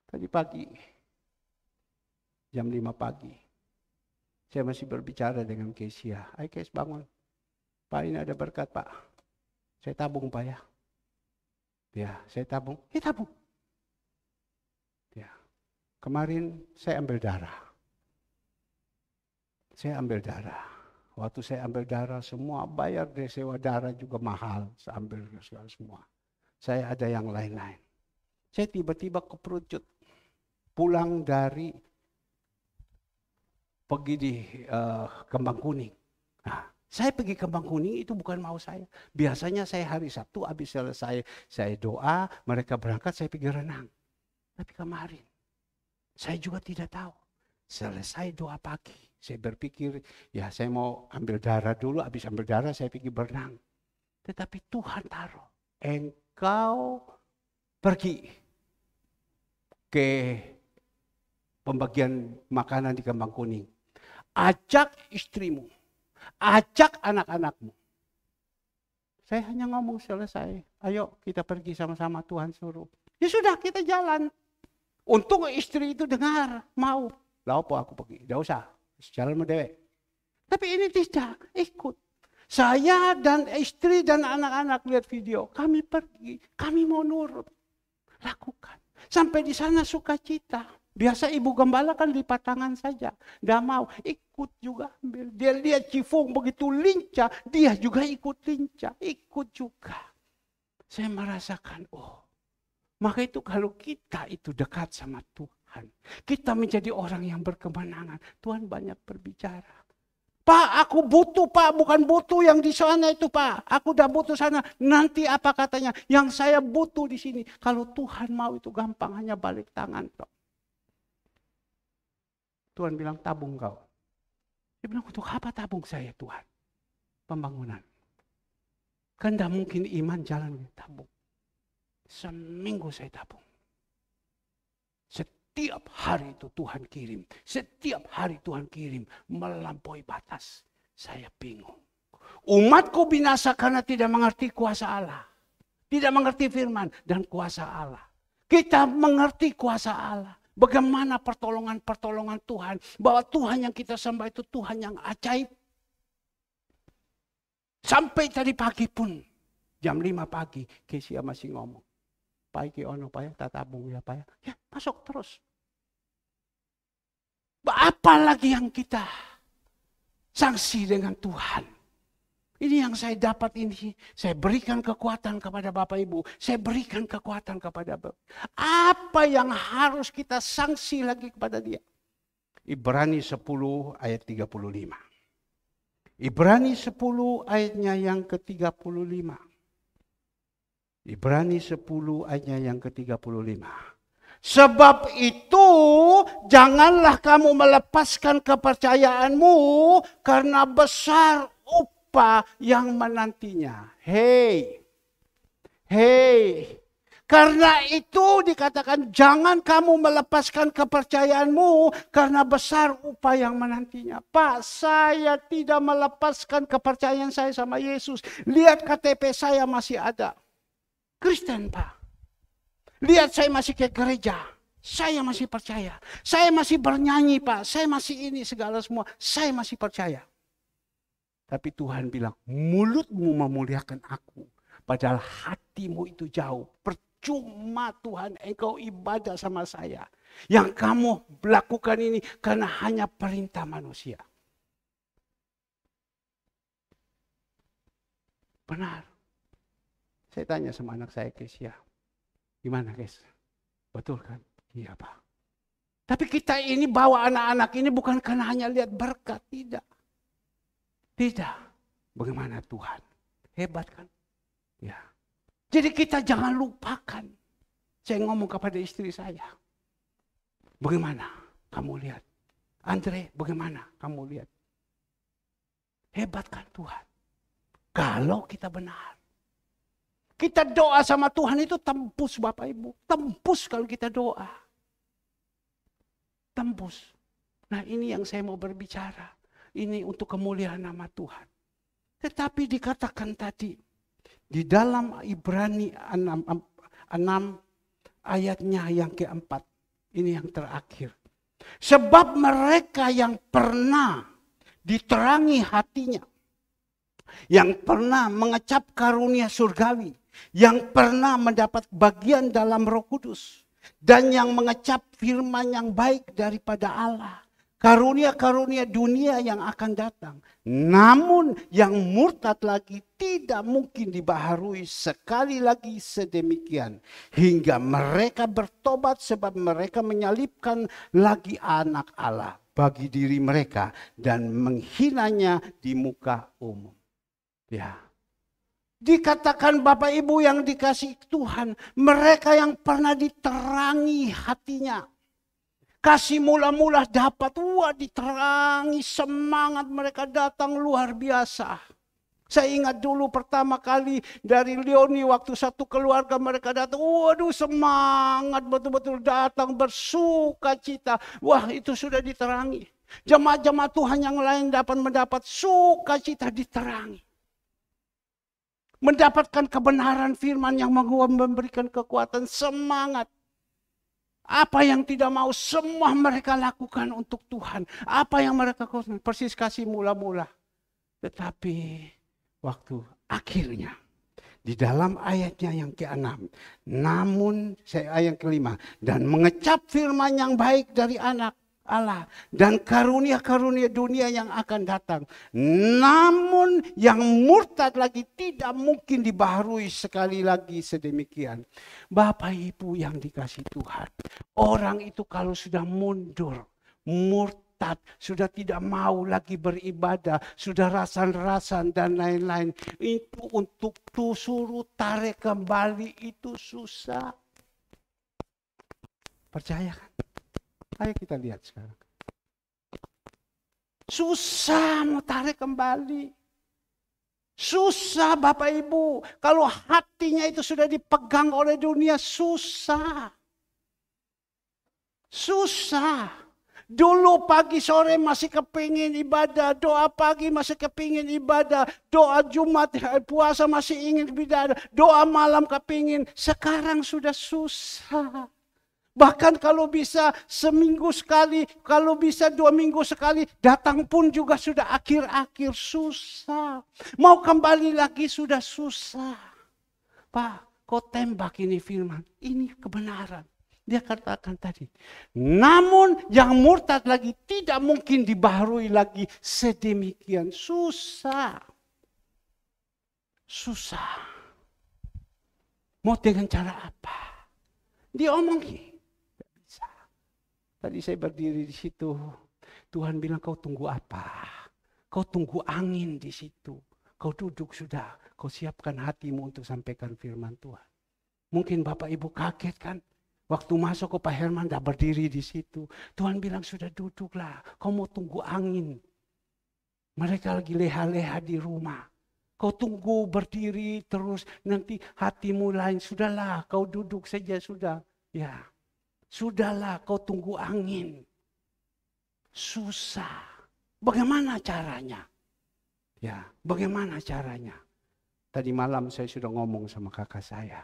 Speaker 1: Tadi pagi, jam 5 pagi, saya masih berbicara dengan Kesia. Ayo Kes bangun. Pak ini ada berkat Pak. Saya tabung Pak ya. Ya saya tabung. Tabung. Ya. Kemarin saya ambil darah. Waktu saya ambil darah semua bayar deh, sewa darah juga mahal. Saya ambil semua. Saya ada yang lain-lain. Saya tiba-tiba keperucut. Pulang dari pergi di Kembang Kuning. Nah, saya pergi Kembang Kuning itu bukan mau saya. Biasanya saya hari Sabtu habis selesai saya doa, mereka berangkat saya pergi renang. Tapi kemarin saya juga tidak tahu. Selesai doa pagi, saya berpikir ya saya mau ambil darah dulu, habis ambil darah saya pergi berenang. Tetapi Tuhan taruh, engkau pergi ke pembagian makanan di Kembang Kuning. Ajak istrimu, ajak anak-anakmu. Saya hanya ngomong selesai, ayo kita pergi sama-sama Tuhan suruh. Ya sudah kita jalan. Untung istri itu dengar, mau. Lah apa aku pergi, tidak usah, jalan mendewe. Tapi ini tidak, ikut. Saya dan istri dan anak-anak lihat video, kami pergi, kami mau nurut. Lakukan. Sampai di sana sukacita. Biasa ibu gembala kan lipat tangan saja. Tidak mau, ikut juga ambil. Dia lihat Cifung begitu lincah, dia juga ikut lincah, ikut juga. Saya merasakan, maka itu kalau kita itu dekat sama Tuhan, kita menjadi orang yang berkemenangan. Tuhan banyak berbicara. Pak, aku butuh Pak, bukan butuh yang di sana itu Pak. Aku udah butuh sana. Nanti apa katanya? Yang saya butuh di sini. Kalau Tuhan mau itu gampang, hanya balik tangan Pak. Tuhan bilang tabung kau. Dia bilang untuk apa tabung saya Tuhan? pembangunan. Kan tidak mungkin iman jalan tabung. Seminggu saya tabung. Setiap hari itu Tuhan kirim. Setiap hari Tuhan kirim. Melampaui batas. Saya bingung. Umatku binasa karena tidak mengerti kuasa Allah. Tidak mengerti firman dan kuasa Allah. Kita mengerti kuasa Allah. Bagaimana pertolongan-pertolongan Tuhan. Bahwa Tuhan yang kita sembah itu Tuhan yang ajaib. Sampai tadi pagi pun. Jam 5 pagi. Kesia masih ngomong. Pak iki ono Pak ya, tatabung ya Pak ya. Ya masuk terus. Apalagi yang kita sanksi dengan Tuhan. Ini yang saya dapat ini. Saya berikan kekuatan kepada Bapak Ibu. Saya berikan kekuatan kepada Bapak. Apa yang harus kita sanksi lagi kepada dia? Ibrani 10 ayat 35. Ibrani 10 ayatnya yang ke-35. Ibrani 10 ayatnya yang ke-35. Sebab itu janganlah kamu melepaskan kepercayaanmu karena besar upah yang menantinya. Hei. Karena itu dikatakan jangan kamu melepaskan kepercayaanmu karena besar upah yang menantinya. Pak, saya tidak melepaskan kepercayaan saya sama Yesus. Lihat KTP saya masih ada. Kristen, Pak. Lihat saya masih ke gereja. Saya masih percaya. Saya masih bernyanyi, Pak. Saya masih ini segala semua. Saya masih percaya. Tapi Tuhan bilang, mulutmu memuliakan aku. Padahal hatimu itu jauh. Percuma Tuhan engkau ibadah sama saya. Yang kamu lakukan ini karena hanya perintah manusia. Benar. Saya tanya sama anak saya, Kesia. Gimana, Kes? Betul kan? Iya, Pak. Tapi kita ini bawa anak-anak ini bukan karena hanya lihat berkat. Tidak. Tidak. Bagaimana Tuhan? Hebat kan? Ya. Jadi kita jangan lupakan. Saya ngomong kepada istri saya. Bagaimana kamu lihat? Andre, bagaimana kamu lihat? Hebat kan Tuhan? Kalau kita benar. Kita doa sama Tuhan itu tembus Bapak Ibu. Tembus kalau kita doa. Tembus. Nah ini yang saya mau berbicara. Ini untuk kemuliaan nama Tuhan. Tetapi dikatakan tadi. Di dalam Ibrani 6 ayatnya yang keempat. Ini yang terakhir. Sebab mereka yang pernah diterangi hatinya. Yang pernah mengecap karunia surgawi. Yang pernah mendapat bagian dalam Roh Kudus. Dan yang mengecap firman yang baik daripada Allah. Karunia-karunia dunia yang akan datang. Namun yang murtad lagi tidak mungkin dibaharui sekali lagi sedemikian. Hingga mereka bertobat sebab mereka menyalibkan lagi anak Allah bagi diri mereka. Dan menghinanya di muka umum. Ya. Dikatakan Bapak Ibu yang dikasih Tuhan. Mereka yang pernah diterangi hatinya. Kasih mula-mula dapat, wah diterangi, semangat mereka datang luar biasa. Saya ingat dulu pertama kali dari Leoni waktu satu keluarga mereka datang, waduh semangat betul-betul datang bersuka cita. Wah itu sudah diterangi. Jemaat-jemaat Tuhan yang lain dapat mendapat sukacita diterangi. Mendapatkan kebenaran firman yang memberikan kekuatan, semangat. Apa yang tidak mau semua mereka lakukan untuk Tuhan. Apa yang mereka lakukan persis kasih mula-mula. Tetapi waktu akhirnya di dalam ayatnya yang ke-6. Namun ayat ke-5. Dan mengecap firman yang baik dari anak Allah. Dan karunia-karunia dunia yang akan datang. Namun yang murtad lagi tidak mungkin dibaharui sekali lagi sedemikian. Bapak Ibu yang dikasih Tuhan. Orang itu kalau sudah mundur, murtad, sudah tidak mau lagi beribadah, sudah rasan-rasan dan lain-lain. Itu untuk suruh tarik kembali itu susah. Percaya kan? Ayo kita lihat sekarang. Susah mau tarik kembali. Susah Bapak Ibu. Kalau hatinya itu sudah dipegang oleh dunia, susah. Susah. Dulu pagi sore masih kepingin ibadah, doa pagi masih kepingin ibadah, doa Jumat puasa masih ingin ibadah, doa malam kepingin. Sekarang sudah susah. Bahkan kalau bisa seminggu sekali, kalau bisa 2 minggu sekali, datang pun juga sudah akhir-akhir, susah. Mau kembali lagi sudah susah. Pak, kau tembak ini firman, ini kebenaran. Dia katakan tadi, namun yang murtad lagi tidak mungkin dibaharui lagi sedemikian. Susah. Susah. Mau dengan cara apa? Diomongin. Tidak bisa. Tadi saya berdiri di situ. Tuhan bilang, kau tunggu apa? Kau tunggu angin di situ. Kau duduk sudah. Kau siapkan hatimu untuk sampaikan firman Tuhan. Mungkin Bapak Ibu kaget kan? Waktu masuk ke Pak Herman, tidak berdiri di situ. Tuhan bilang, sudah duduklah. Kau mau tunggu angin. Mereka lagi leha-leha di rumah. Kau tunggu berdiri terus. Nanti hatimu lain. Sudahlah, kau duduk saja sudah. Ya, sudahlah, kau tunggu angin. Susah. Bagaimana caranya? Ya, bagaimana caranya? Tadi malam saya sudah ngomong sama kakak saya.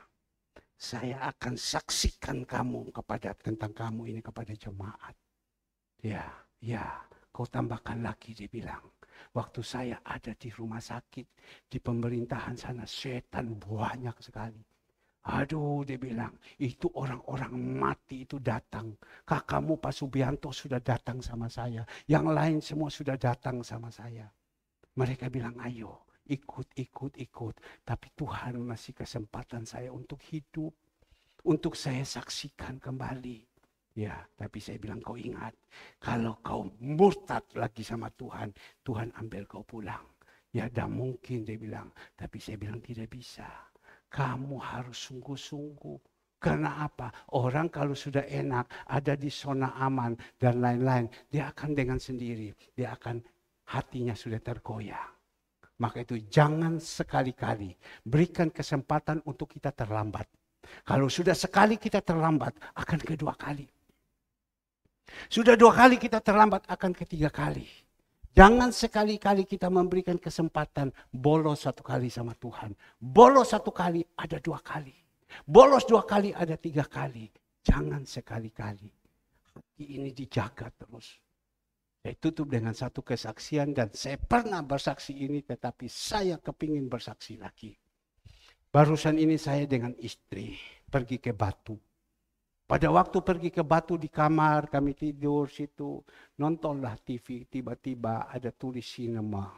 Speaker 1: Saya akan saksikan kamu tentang kamu ini kepada jemaat. Ya, kau tambahkan lagi, dia bilang. Waktu saya ada di rumah sakit, di pemerintahan sana, setan banyak sekali. Aduh, dia bilang, itu orang-orang mati itu datang. Kakakmu Pak Subianto sudah datang sama saya. Yang lain semua sudah datang sama saya. Mereka bilang, ayo. Ikut. Tapi Tuhan masih kesempatan saya untuk hidup. Untuk saya saksikan kembali. Ya, tapi saya bilang, kau ingat. Kalau kau murtad lagi sama Tuhan, Tuhan ambil kau pulang. Ya, dah mungkin dia bilang. Tapi saya bilang tidak bisa. Kamu harus sungguh-sungguh. Karena apa? Orang kalau sudah enak, ada di zona aman dan lain-lain. Dia akan dengan sendiri. Dia akan hatinya sudah tergoyah. Maka itu jangan sekali-kali berikan kesempatan untuk kita terlambat. Kalau sudah sekali kita terlambat, akan kedua kali. Sudah 2 kali kita terlambat, akan ketiga kali. Jangan sekali-kali kita memberikan kesempatan bolos 1 kali sama Tuhan. Bolos 1 kali, ada 2 kali. Bolos 2 kali, ada 3 kali. Jangan sekali-kali. Hati ini dijaga terus. Saya tutup dengan satu kesaksian dan saya pernah bersaksi ini tetapi saya kepingin bersaksi lagi. Barusan ini saya dengan istri pergi ke Batu. Pada waktu pergi ke Batu di kamar kami tidur situ nontonlah TV tiba-tiba ada tulis sinema.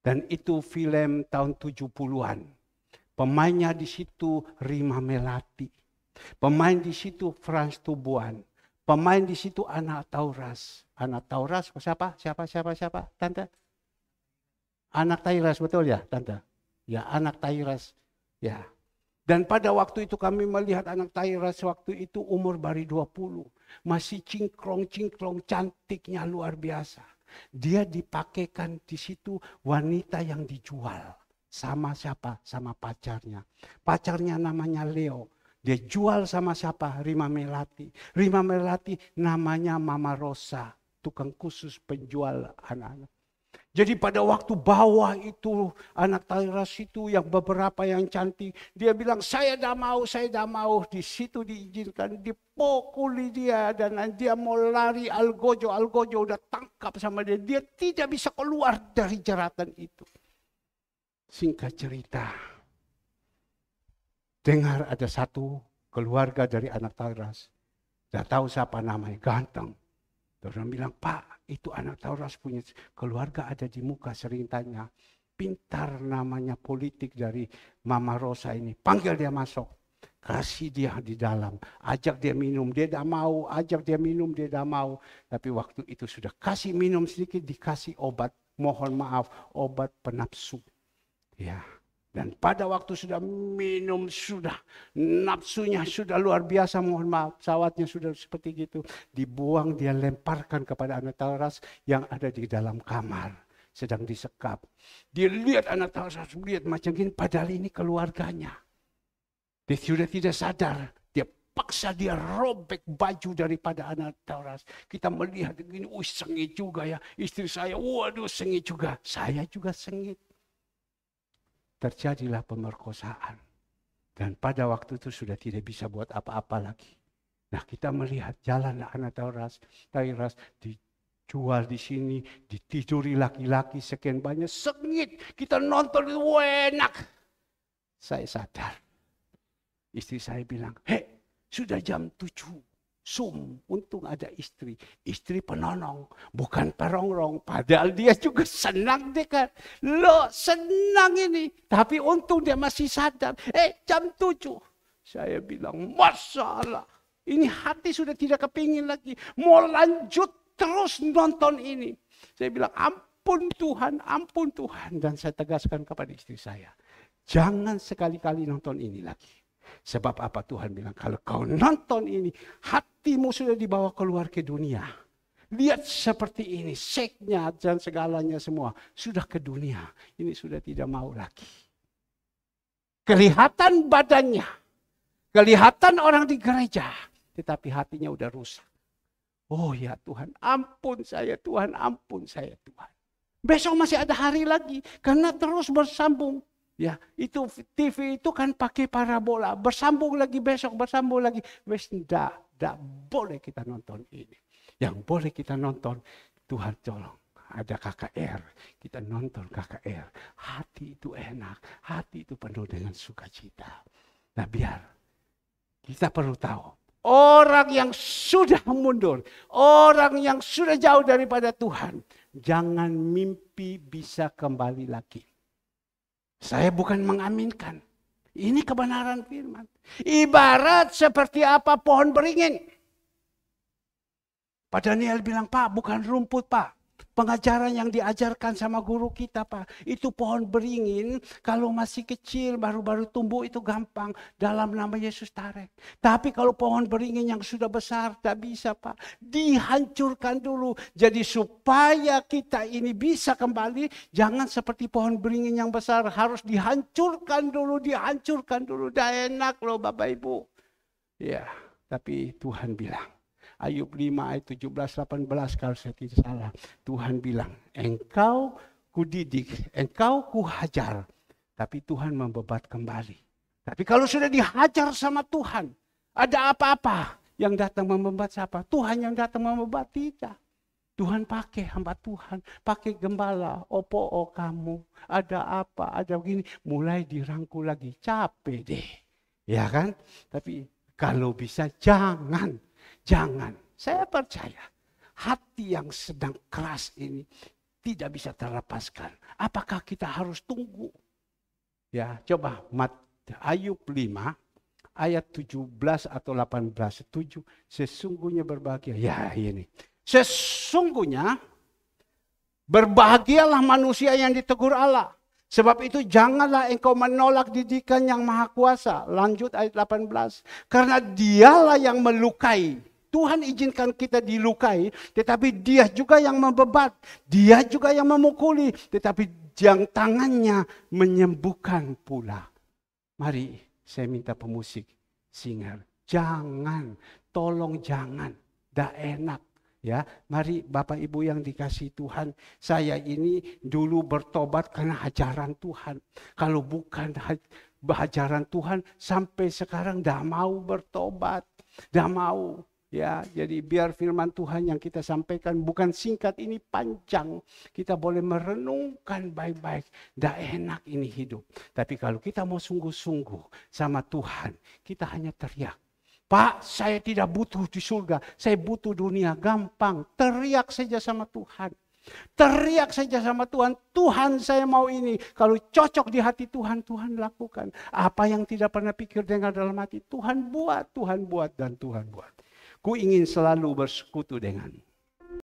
Speaker 1: Dan itu film tahun 70-an. Pemainnya di situ Rima Melati. Pemain di situ Frans Tubuan. Pemain di situ Ana Tauras. Ana Tauras siapa? Tante? Anak Tairas, betul ya, Tante? Ya, anak Tairas. Ya. Dan pada waktu itu kami melihat anak Tairas waktu itu umur baru 20. Masih cingkrong-cingkrong, cantiknya luar biasa. Dia dipakaikan di situ wanita yang dijual. Sama siapa? Sama pacarnya. Pacarnya namanya Leo. Dia jual sama siapa? Rima Melati. Rima Melati namanya Mama Rosa. Tukang khusus penjual anak-anak. Jadi pada waktu bawa itu anak Tairas itu yang beberapa yang cantik. Dia bilang saya dah mau. Di situ diizinkan dipukuli dia. Dan dia mau lari Algojo udah tangkap sama dia. Dia tidak bisa keluar dari jeratan itu. Singkat cerita. Dengar ada satu keluarga dari anak Tauras. Tidak tahu siapa namanya, ganteng. Orang bilang, Pak, itu anak Tauras punya keluarga ada di muka, sering tanya. Pintar namanya politik dari Mama Rosa ini. Panggil dia masuk. Kasih dia di dalam. Ajak dia minum, dia tidak mau. Ajak dia minum, dia tidak mau. Tapi waktu itu sudah kasih minum sedikit, dikasih obat. Mohon maaf, obat penafsu. Ya. Dan pada waktu sudah minum, sudah nafsunya sudah luar biasa, mohon maaf, sawatnya sudah seperti gitu. Dibuang, dia lemparkan kepada anak Tauras yang ada di dalam kamar. sedang disekap. Dia lihat anak Tauras, lihat macam gini, padahal ini keluarganya. Dia sudah tidak sadar. Dia paksa dia robek baju daripada anak Tauras. Kita melihat begini, sengit juga ya. Istri saya, waduh sengit juga. Saya juga sengit. Terjadilah pemerkosaan. Dan pada waktu itu sudah tidak bisa buat apa-apa lagi. Nah, kita melihat jalan anak Tauras dijual di sini, ditiduri laki-laki sekian banyak, sengit. Kita nonton itu enak. Saya sadar. Istri saya bilang, sudah jam 7. Untung ada istri. Istri penonong, bukan perongrong. Padahal dia juga senang deh kan. Loh, senang ini. Tapi untung dia masih sadar. Jam 7. Saya bilang, masalah. Ini hati sudah tidak kepingin lagi. Mau lanjut terus nonton ini. Saya bilang, ampun Tuhan, ampun Tuhan. Dan saya tegaskan kepada istri saya, jangan sekali-kali nonton ini lagi. Sebab apa Tuhan bilang, kalau kau nonton ini, hatimu sudah dibawa keluar ke dunia. Lihat seperti ini, seksnya dan segalanya semua sudah ke dunia. Ini sudah tidak mau lagi. Kelihatan badannya, kelihatan orang di gereja, tetapi hatinya udah rusak. Oh ya Tuhan, ampun saya Tuhan, ampun saya Tuhan. Besok masih ada hari lagi, karena terus bersambung. Ya, itu TV itu kan pakai parabola, bersambung lagi besok, bersambung lagi. Tidak boleh kita nonton ini. Yang boleh kita nonton, Tuhan tolong, ada KKR, kita nonton KKR. Hati itu enak, hati itu penuh dengan sukacita. Nah biar, kita perlu tahu, orang yang sudah mundur, orang yang sudah jauh daripada Tuhan, jangan mimpi bisa kembali lagi. Saya bukan mengaminkan. Ini kebenaran firman. Ibarat seperti apa pohon beringin. Pak Daniel bilang, Pak, bukan rumput, Pak. Pengajaran yang diajarkan sama guru kita, Pak. Itu pohon beringin, kalau masih kecil, baru-baru tumbuh itu gampang. Dalam nama Yesus tarik. Tapi kalau pohon beringin yang sudah besar, tak bisa, Pak. Dihancurkan dulu. Jadi supaya kita ini bisa kembali, jangan seperti pohon beringin yang besar. Harus dihancurkan dulu, dihancurkan dulu. Dah enak loh Bapak Ibu. Ya, tapi Tuhan bilang. Ayub 5 ayat 17-18 kalau saya tidak salah. Tuhan bilang, engkau kudidik, engkau kuhajar. Tapi Tuhan membebat kembali. Tapi kalau sudah dihajar sama Tuhan, ada apa-apa yang datang membebat siapa? Tuhan yang datang membebat, tidak. Tuhan pakai hamba Tuhan, pakai gembala. Opo kamu, ada apa, ada begini. Mulai dirangkul lagi, capek deh. Ya kan? Tapi kalau bisa jangan. Saya percaya hati yang sedang keras ini tidak bisa terlepaskan. Apakah kita harus tunggu? Ya, coba Ayub 5 ayat 17 atau 18. 7, sesungguhnya berbahagia. Ya, ini. Sesungguhnya berbahagialah manusia yang ditegur Allah. Sebab itu janganlah engkau menolak didikan yang maha kuasa. Lanjut ayat 18. Karena dialah yang melukai. Tuhan izinkan kita dilukai, tetapi dia juga yang membebat. Dia juga yang memukuli, tetapi yang tangannya menyembuhkan pula. Mari saya minta pemusik, singer. Jangan, tolong jangan. Dah enak. Ya, mari Bapak Ibu yang dikasihi Tuhan, saya ini dulu bertobat karena ajaran Tuhan. Kalau bukan ajaran Tuhan, sampai sekarang dah mau bertobat, dah mau. Ya, jadi biar firman Tuhan yang kita sampaikan bukan singkat, ini panjang. Kita boleh merenungkan baik-baik. Dah enak ini hidup. Tapi kalau kita mau sungguh-sungguh sama Tuhan, kita hanya teriak. Pak, saya tidak butuh di surga. Saya butuh dunia. Gampang. Teriak saja sama Tuhan. Teriak saja sama Tuhan. Tuhan, saya mau ini. Kalau cocok di hati Tuhan, Tuhan lakukan. Apa yang tidak pernah pikir dengar dalam hati, Tuhan buat, dan Tuhan buat. Ku ingin selalu bersekutu dengan